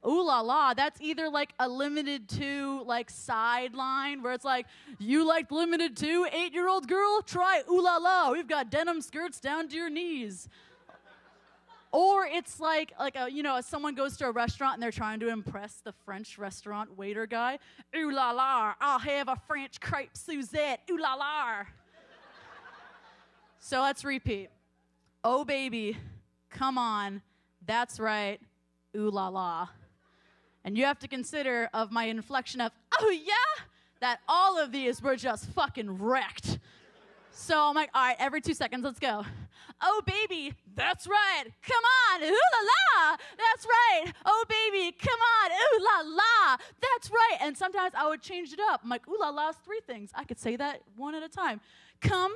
ooh la la, that's either like a limited to like sideline where it's like, you liked limited to 8-year-old girl? Try ooh la la. We've got denim skirts down to your knees. Or it's like someone goes to a restaurant and they're trying to impress the French restaurant waiter guy. Ooh la la, I'll have a French crepe Suzette. Ooh la la. So let's repeat. Oh, baby, come on. That's right. Ooh la la. And you have to consider of my inflection of, oh, yeah, that all of these were just fucking wrecked. So I'm like, all right, every 2 seconds, let's go. Oh, baby, that's right. Come on, ooh la la. That's right. Oh, baby, come on, ooh la la. That's right. And sometimes I would change it up. I'm like, ooh la la is 3 things. I could say that one at a time. Come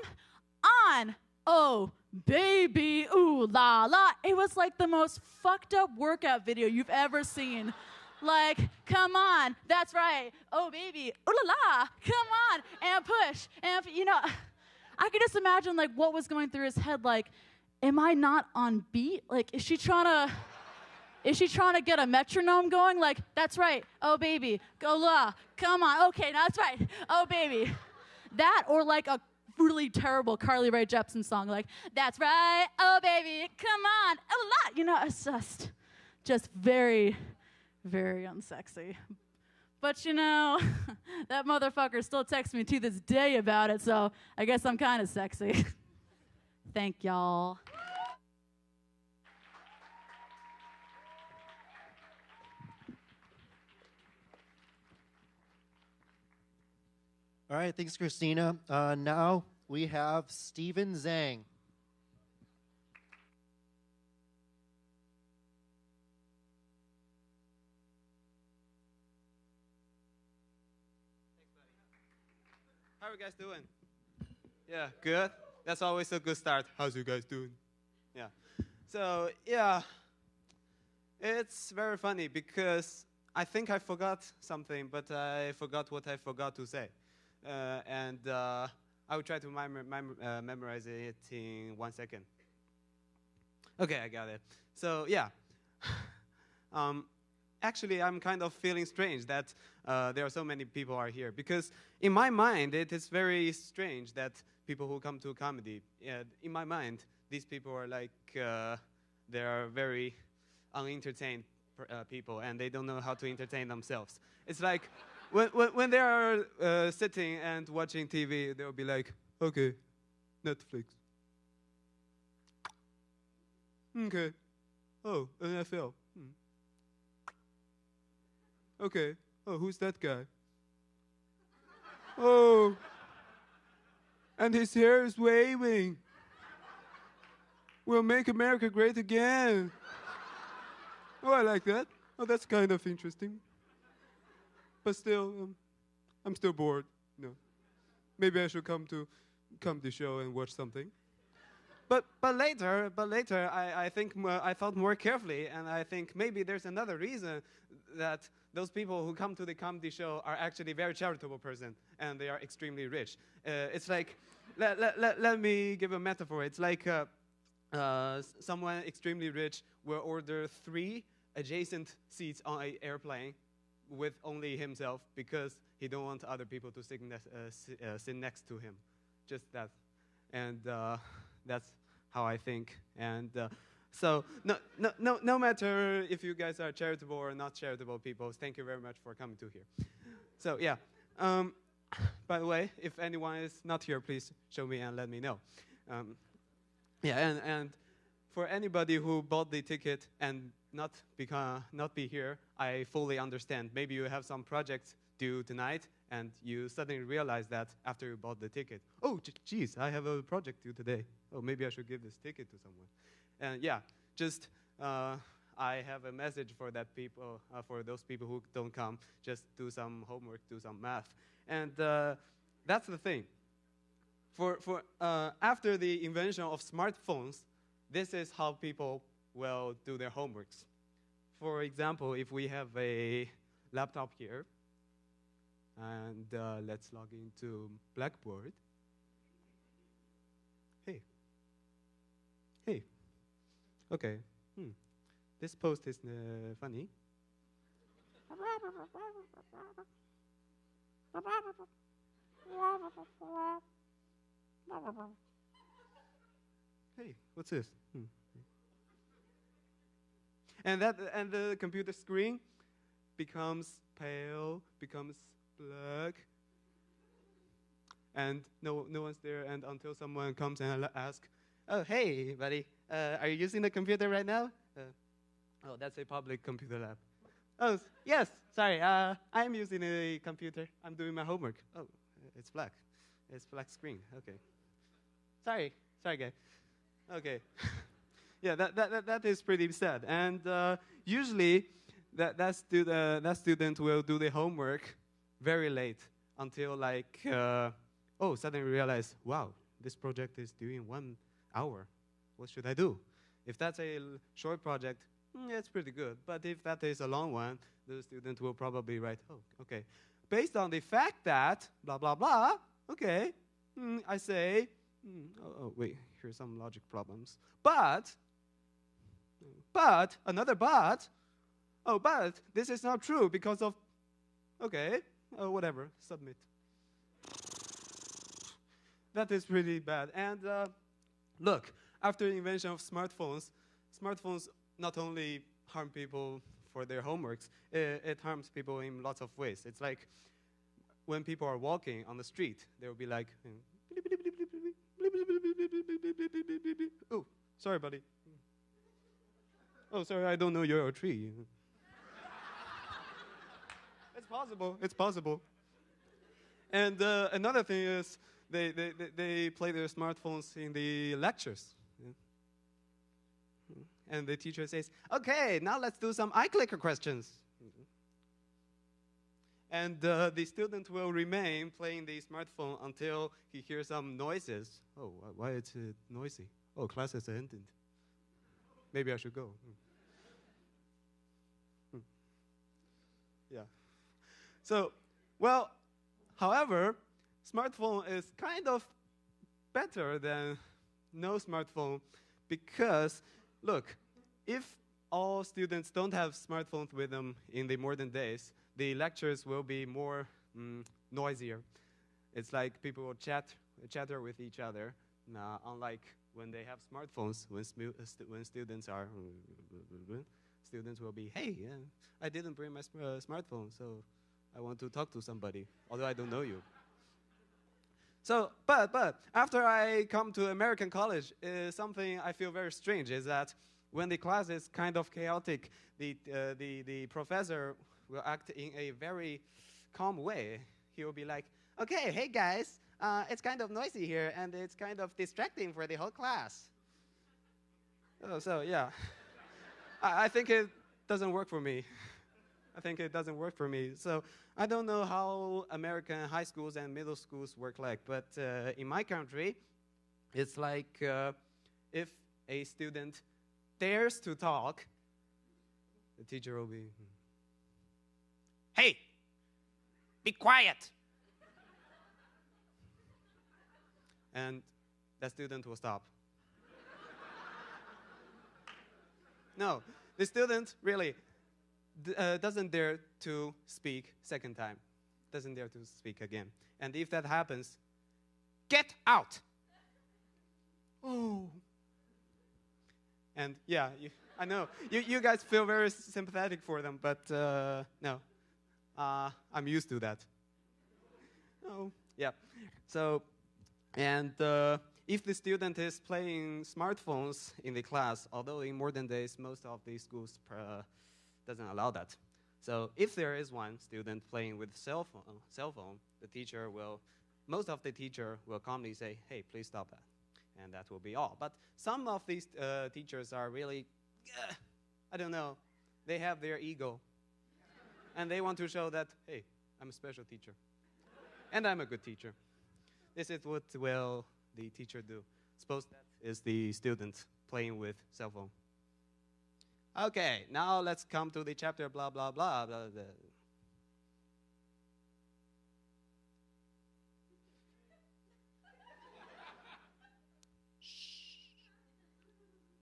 on. Oh, baby, ooh la la. It was like the most fucked up workout video you've ever seen. Like, come on, that's right. Oh, baby, ooh la la. Come on, and push. And, I could just imagine, like, what was going through his head. Like, am I not on beat? Like, is she trying to get a metronome going? Like, that's right. Oh, baby, go la. Come on. Okay, now that's right. Oh, baby. That or, like, a really terrible Carly Rae Jepsen song. Like, that's right. Oh, baby, come on. Oh, la. It's just very, very unsexy. But, that motherfucker still texts me to this day about it, so I guess I'm kind of sexy. Thank y'all. All right, thanks, Christina. Now we have Stephen Zhang. How are you guys doing? Yeah, good. That's always a good start. How's you guys doing? Yeah. So, yeah, it's very funny because I think I forgot something, but I forgot what I forgot to say. And I will try to memorize it in 1 second. Okay, I got it. So, yeah. actually, I'm kind of feeling strange that there are so many people are here. Because in my mind, it is very strange that people who come to comedy, in my mind, these people are like, they are very unentertained people, and they don't know how to entertain themselves. It's like, when they are sitting and watching TV, they'll be like, okay, Netflix. Okay. Oh, NFL. Okay. Oh, who's that guy? Oh. And his hair is waving. We'll make America great again. Oh, I like that. Oh, that's kind of interesting. But still, I'm still bored. No. Maybe I should come to the show and watch something. But later, I think I thought more carefully, and I think maybe there's another reason that those people who come to the comedy show are actually very charitable person, and they are extremely rich. It's like, let me give a metaphor. It's like someone extremely rich will order 3 adjacent seats on an airplane with only himself because he don't want other people to sit next to him. Just that. And that's how I think. And so no matter if you guys are charitable or not charitable people, thank you very much for coming to here. So yeah. By the way, if anyone is not here, please show me and let me know. Yeah, and for anybody who bought the ticket and not be here, I fully understand. Maybe you have some projects due tonight, and you suddenly realize that after you bought the ticket. Oh, geez, I have a project due today. Oh, maybe I should give this ticket to someone. And yeah, just I have a message for that people, for those people who don't come. Just do some homework, do some math, and that's the thing. After the invention of smartphones, this is how people will do their homeworks. For example, if we have a laptop here, and let's log into Blackboard. Hey. Okay. This post is funny. Hey, what's this? And the computer screen becomes pale, becomes black, and no one's there. And until someone comes and asks, "Oh, hey, buddy, are you using the computer right now?" Oh, that's a public computer lab. Oh, yes. Sorry, I'm using a computer. I'm doing my homework. Oh, it's black. It's black screen. Okay. Sorry, guy. Okay. Yeah, that is pretty sad. And usually, that student will do the homework very late until like, suddenly realize, wow, this project is due in 1 hour. What should I do? If that's a short project, it's pretty good. But if that is a long one, the student will probably write, oh, okay. Based on the fact that, blah, blah, blah, okay, I say, wait, here's some logic problems. But, another but, but this is not true because of, okay, whatever, submit. That is pretty bad. And look, after the invention of smartphones not only harm people for their homeworks, it harms people in lots of ways. It's like when people are walking on the street, they'll be like, oh, sorry, buddy. Oh, sorry, I don't know you're a tree. It's possible. And another thing is they play their smartphones in the lectures. Yeah. And the teacher says, okay, now let's do some iClicker questions. And the student will remain playing the smartphone until he hears some noises. Oh, why is it noisy? Oh, class has ended. Maybe I should go. Yeah. So, well, however, smartphone is kind of better than no smartphone because, look, if all students don't have smartphones with them in the modern days, the lectures will be more noisier. It's like people will chatter with each other, unlike when they have smartphones, when students are, students will be, hey, I didn't bring my smartphone, so I want to talk to somebody, although I don't know you. So, but after I come to American college, something I feel very strange is that when the class is kind of chaotic, the professor will act in a very calm way. He will be like, okay, hey guys, it's kind of noisy here and it's kind of distracting for the whole class. Oh, so yeah, I think it doesn't work for me. I think it doesn't work for me. So I don't know how American high schools and middle schools work like, but in my country, it's like if a student dares to talk, the teacher will be, hey, be quiet. And that student will stop. No, the student really doesn't dare to speak second time, doesn't dare to speak again. And if that happens, get out. Oh. And yeah, I know, you guys feel very sympathetic for them, but no, I'm used to that. Oh, yeah. So, and if the student is playing smartphones in the class, although in modern days, most of the schools doesn't allow that. So if there is one student playing with cell phone, the teacher will, most of the teacher will calmly say, hey, please stop that. And that will be all. But some of these teachers are really, I don't know, they have their ego. And they want to show that, hey, I'm a special teacher. And I'm a good teacher. This is what will the teacher do. Suppose that is the student playing with cell phone. Okay, now let's come to the chapter blah, blah, blah, blah, blah.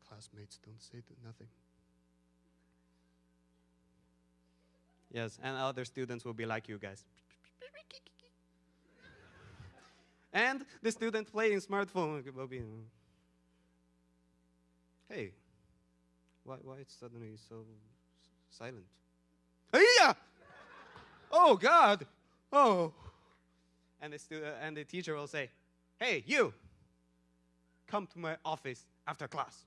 Classmates, don't say nothing. Yes, and other students will be like you guys. And the student playing smartphone will be, hey, why it's suddenly so silent? Yeah! Oh, God! Oh! And the teacher will say, hey, you! Come to my office after class.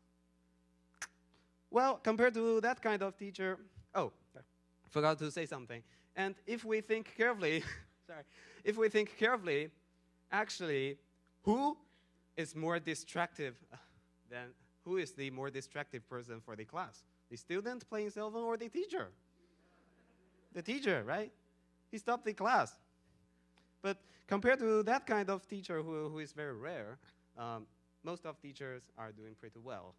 Well, compared to that kind of teacher, oh, I forgot to say something. And if we think carefully, if we think carefully, actually, who is more distractive who is the more distractive person for the class? The student playing cell phone or the teacher? The teacher, right? He stopped the class. But compared to that kind of teacher who is very rare, most of teachers are doing pretty well.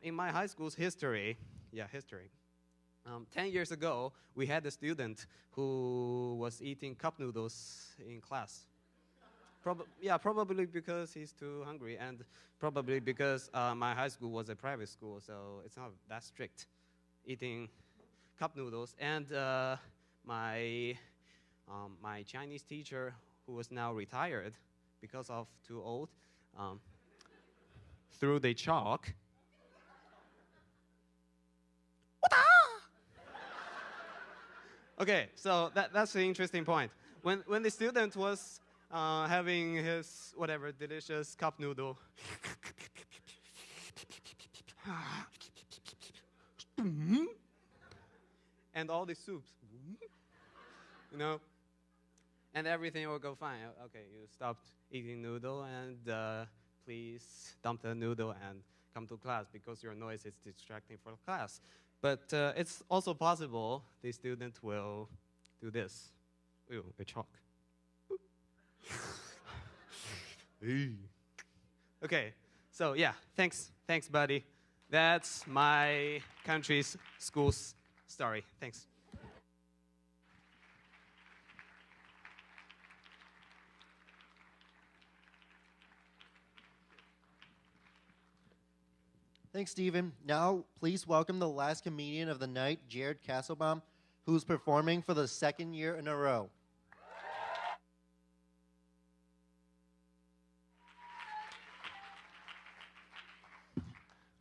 In my high school's history, 10 years ago, we had a student who was eating cup noodles in class. Probably because he's too hungry, and probably because my high school was a private school, so it's not that strict, eating cup noodles. And my Chinese teacher, who was now retired because of too old, threw the chalk. Okay, so that's the interesting point. When the student was having his, whatever, delicious cup noodle, and all the soups, you know, and everything will go fine. Okay, you stopped eating noodle, and please dump the noodle and come to class because your noise is distracting for class. But it's also possible the student will do this. Ooh, a chalk. Okay, so yeah, thanks, buddy. That's my country's school's story. Thanks. Thanks, Stephen. Now, please welcome the last comedian of the night, Jared Kassebaum, who's performing for the second year in a row.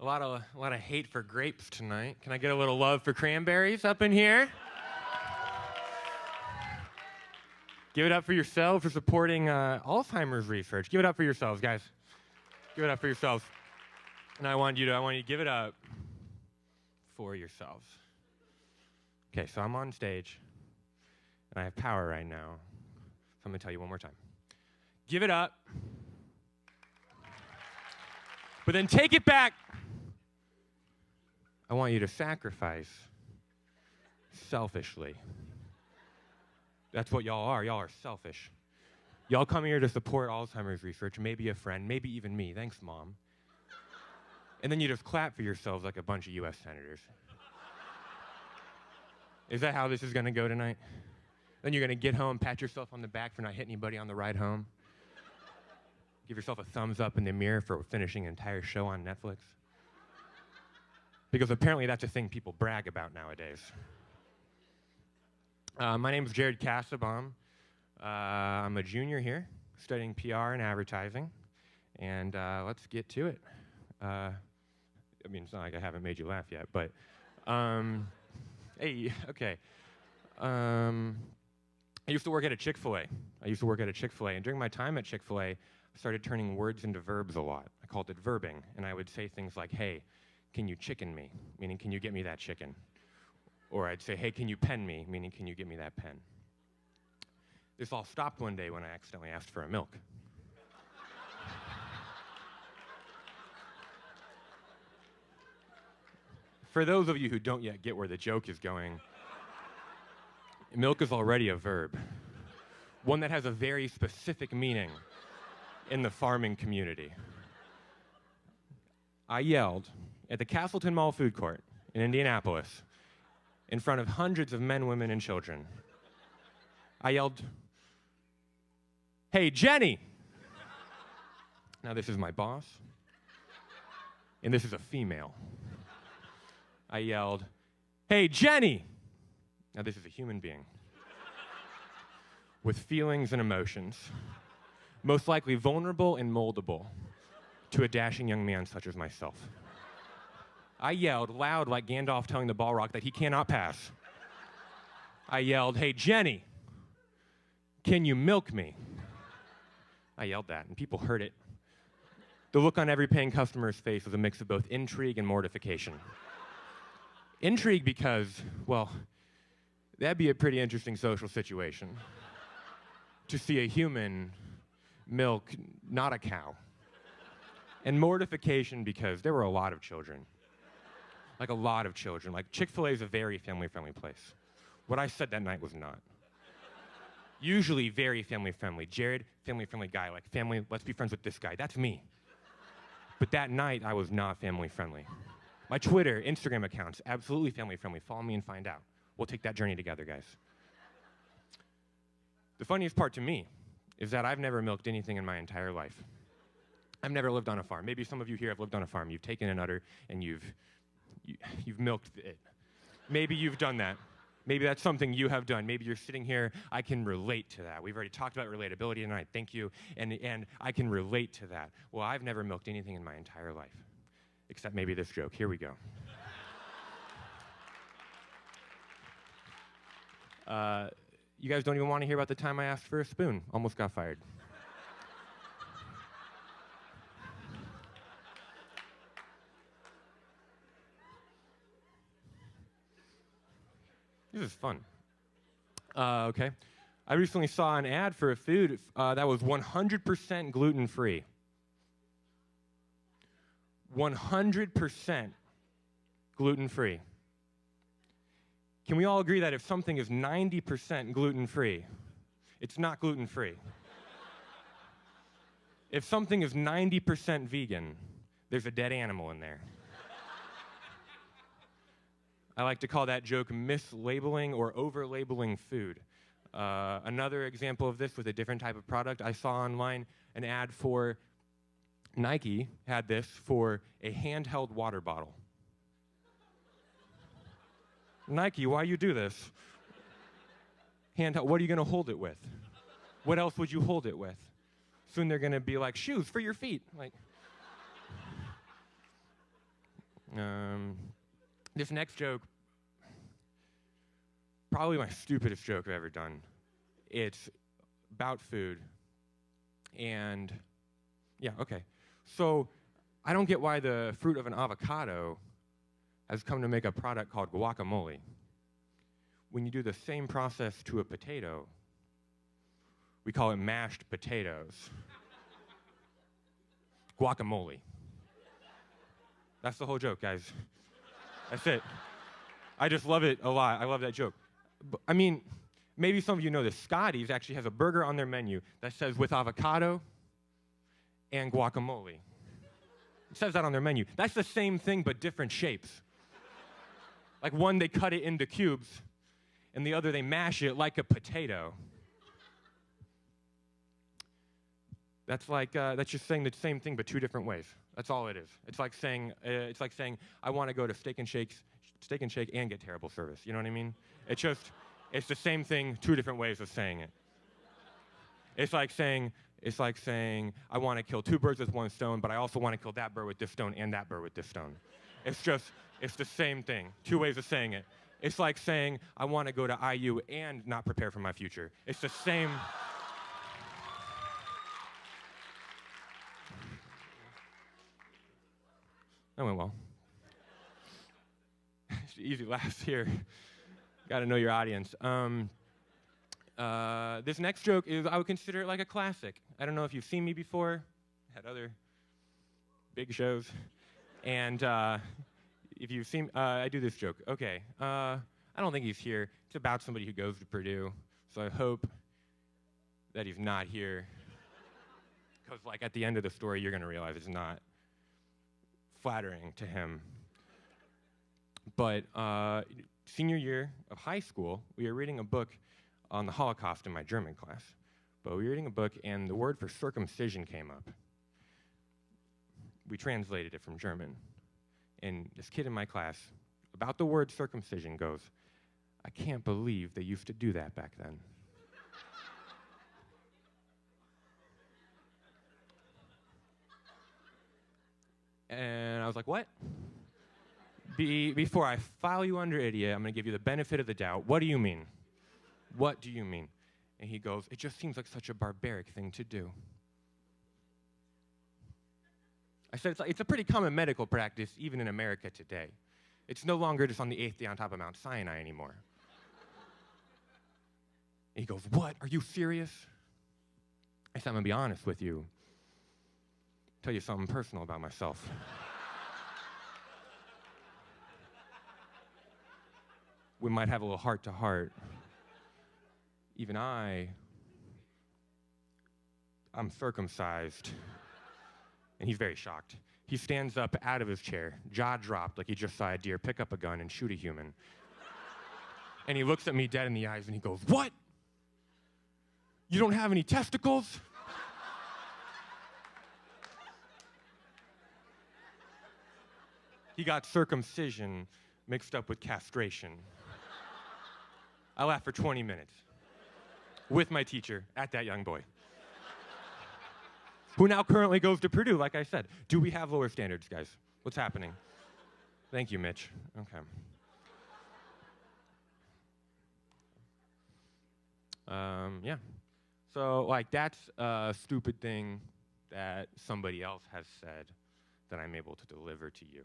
A lot of hate for grapes tonight. Can I get a little love for cranberries up in here? Give it up for yourselves for supporting Alzheimer's research. Give it up for yourselves, guys. Give it up for yourselves. And I want you to give it up for yourselves. Okay, so I'm on stage, and I have power right now. So I'm gonna tell you one more time. Give it up, but then take it back. I want you to sacrifice selfishly. That's what y'all are. Y'all are selfish. Y'all come here to support Alzheimer's research, maybe a friend, maybe even me. Thanks, Mom. And then you just clap for yourselves like a bunch of U.S. senators. Is that how this is going to go tonight? Then you're going to get home, pat yourself on the back for not hitting anybody on the ride home. Give yourself a thumbs up in the mirror for finishing an entire show on Netflix. Because apparently that's a thing people brag about nowadays. My name is Jared Kassebaum. I'm a junior here, studying PR and advertising. And let's get to it. I mean, it's not like I haven't made you laugh yet, but hey, okay. I used to work at a Chick-fil-A. And during my time at Chick-fil-A, I started turning words into verbs a lot. I called it verbing, and I would say things like, hey, can you chicken me? Meaning, can you get me that chicken? Or I'd say, hey, can you pen me? Meaning, can you get me that pen? This all stopped one day when I accidentally asked for a milk. For those of you who don't yet get where the joke is going, milk is already a verb, one that has a very specific meaning in the farming community. I yelled at the Castleton Mall food court in Indianapolis in front of hundreds of men, women, and children. I yelled, hey, Jenny! Now this is my boss, and this is a female. I yelled, hey, Jenny! Now this is a human being with feelings and emotions, most likely vulnerable and moldable to a dashing young man such as myself. I yelled loud like Gandalf telling the Balrog that he cannot pass. I yelled, hey, Jenny, can you milk me? I yelled that, and people heard it. The look on every paying customer's face was a mix of both intrigue and mortification. Intrigue because, well, that'd be a pretty interesting social situation. To see a human milk not a cow. And mortification because there were a lot of children. Like a lot of children. Like Chick-fil-A is a very family-friendly place. What I said that night was not. Usually very family-friendly. Jared, family-friendly guy. Like family, let's be friends with this guy. That's me. But that night, I was not family-friendly. My Twitter, Instagram accounts, absolutely family-friendly. Follow me and find out. We'll take that journey together, guys. The funniest part to me is that I've never milked anything in my entire life. I've never lived on a farm. Maybe some of you here have lived on a farm. You've taken an udder and you've milked it. Maybe you've done that. Maybe that's something you have done. Maybe you're sitting here, I can relate to that. We've already talked about relatability tonight, thank you, and I can relate to that. Well, I've never milked anything in my entire life, except maybe this joke. Here we go. You guys don't even want to hear about the time I asked for a spoon. Almost got fired. This is fun. Okay. I recently saw an ad for a food that was 100% gluten-free. 100% gluten-free. Can we all agree that if something is 90% gluten-free, it's not gluten-free? If something is 90% vegan, there's a dead animal in there. I like to call that joke mislabeling or over-labeling food. Another example of this with a different type of product, I saw online an ad for Nike had this for a handheld water bottle. Nike, why you do this? Handheld, what are you going to hold it with? What else would you hold it with? Soon they're going to be like, shoes for your feet. Like, this next joke, probably my stupidest joke I've ever done. It's about food. And, yeah, okay. So I don't get why the fruit of an avocado has come to make a product called guacamole. When you do the same process to a potato, we call it mashed potatoes. Guacamole. That's the whole joke, guys. That's it. I just love it a lot. I love that joke. I mean, maybe some of you know this. Scotty's actually has a burger on their menu that says with avocado and guacamole. It says that on their menu. That's the same thing, but different shapes. Like one, they cut it into cubes, and the other, they mash it like a potato. That's like that's just saying the same thing, but two different ways. That's all it is. It's like saying I want to go to Steak and Shake and get terrible service. You know what I mean? It's the same thing, two different ways of saying it. It's like saying I want to kill two birds with one stone, but I also want to kill that bird with this stone and that bird with this stone. It's the same thing, two ways of saying it. It's like saying I want to go to IU and not prepare for my future. It's the same. That went well. Easy laughs here. Got to know your audience. This next joke is, I would consider it like a classic. I don't know if you've seen me before. Had other big shows. And if you've seen, I do this joke. Okay, I don't think he's here. It's about somebody who goes to Purdue. So I hope that he's not here. Because like at the end of the story, you're going to realize it's not flattering to him. But senior year of high school, we were reading a book on the Holocaust in my German class. But we were reading a book, and the word for circumcision came up. We translated it from German. And this kid in my class, about the word circumcision, goes, I can't believe they used to do that back then. And I was like, what? Before I file you under idiot, I'm going to give you the benefit of the doubt. What do you mean? What do you mean? And he goes, it just seems like such a barbaric thing to do. I said, it's a pretty common medical practice, even in America today. It's no longer just on the 8th day on top of Mount Sinai anymore. And he goes, what? Are you serious? I said, I'm going to be honest with you. Tell you something personal about myself. We might have a little heart-to-heart. Even I'm circumcised. And he's very shocked. He stands up out of his chair, jaw dropped, like he just saw a deer pick up a gun and shoot a human. And he looks at me dead in the eyes and he goes, what? You don't have any testicles? He got circumcision mixed up with castration. I laughed for 20 minutes with my teacher at that young boy, who now currently goes to Purdue, like I said. Do we have lower standards, guys? What's happening? Thank you, Mitch. Okay. Yeah. So, like, that's a stupid thing that somebody else has said that I'm able to deliver to you.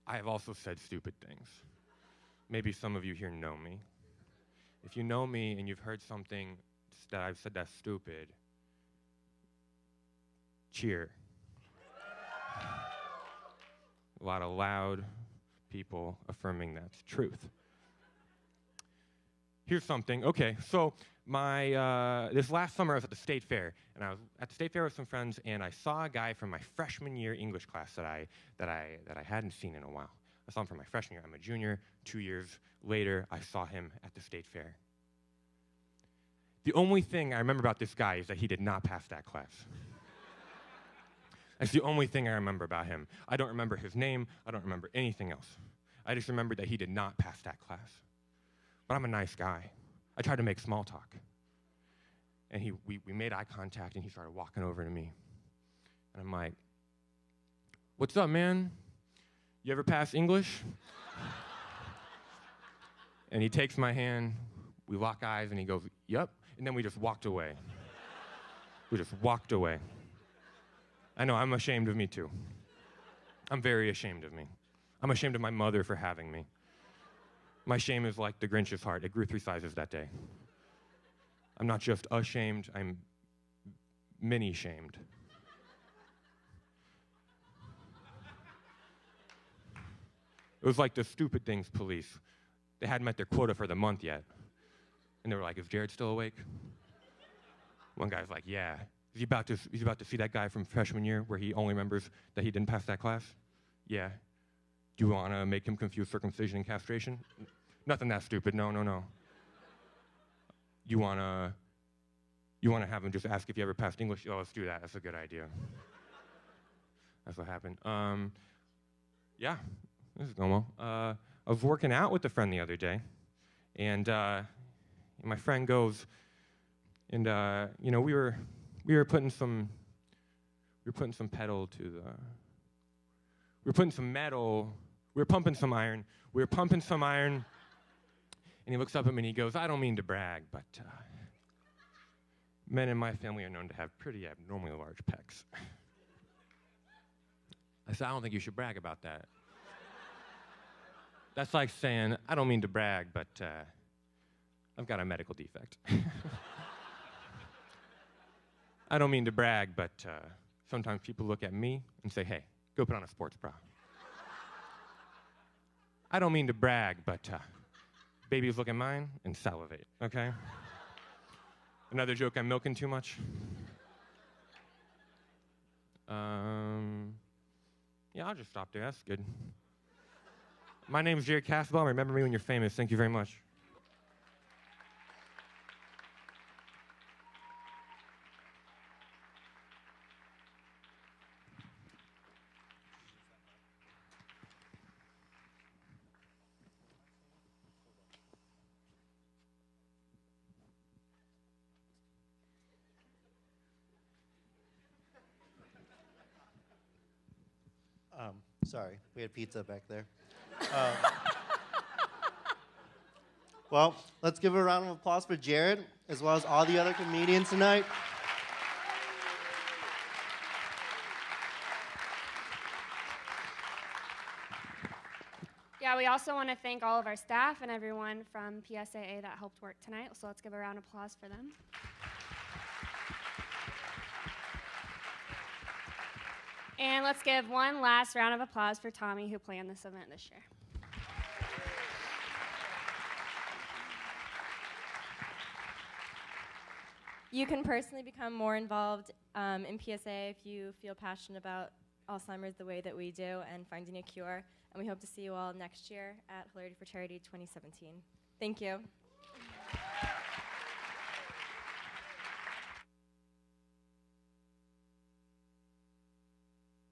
I have also said stupid things. Maybe some of you here know me. If you know me and you've heard something that I've said that's stupid, cheer. A lot of loud people affirming that's truth. Here's something. Okay, so this last summer I was at the state fair, and I was at the state fair with some friends, and I saw a guy from my freshman year English class that I hadn't seen in a while. I saw him from my freshman year. I'm a junior. 2 years later, I saw him at the state fair. The only thing I remember about this guy is that he did not pass that class. That's the only thing I remember about him. I don't remember his name. I don't remember anything else. I just remember that he did not pass that class. But I'm a nice guy. I tried to make small talk. And we made eye contact, and he started walking over to me. And I'm like, "What's up, man? You ever pass English?" And he takes my hand, we lock eyes, and he goes, "Yep." And then we just walked away. We just walked away. I know, I'm ashamed of me too. I'm very ashamed of me. I'm ashamed of my mother for having me. My shame is like the Grinch's heart. It grew 3 sizes that day. I'm not just ashamed, I'm mini-shamed. It was like the Stupid Things police. They hadn't met their quota for the month yet. And they were like, "Is Jared still awake?" One guy's like, "Yeah." He's about to see that guy from freshman year where he only remembers that he didn't pass that class? "Yeah." "Do you want to make him confuse circumcision and castration?" "Nothing that stupid. No, no, no." You want to have him just ask if you ever passed English?" "Oh, let's do that. That's a good idea." That's what happened. Yeah, this is going well. I was working out with a friend the other day, and my friend goes, and you know, we were putting some pedal to the, we were putting some metal, we were pumping some iron, and he looks up at me and he goes, "I don't mean to brag, but men in my family are known to have pretty abnormally large pecs." I said, "I don't think you should brag about that." That's like saying, "I don't mean to brag, but I've got a medical defect." I don't mean to brag, but sometimes people look at me and say, "Hey, go put on a sports bra." I don't mean to brag, but babies look at mine and salivate, okay? Another joke, I'm milking too much? Yeah, I'll just stop there. That's good. My name is Jared Kassebaum. Remember me when you're famous. Thank you very much. Sorry, we had pizza back there. Well, let's give a round of applause for Jared, as well as all the other comedians tonight. Yeah, we also want to thank all of our staff and everyone from PSAA that helped work tonight, so let's give a round of applause for them. And let's give one last round of applause for Tommy, who planned this event this year. You can personally become more involved in PSA if you feel passionate about Alzheimer's the way that we do and finding a cure. And we hope to see you all next year at Hilarity for Charity 2017. Thank you.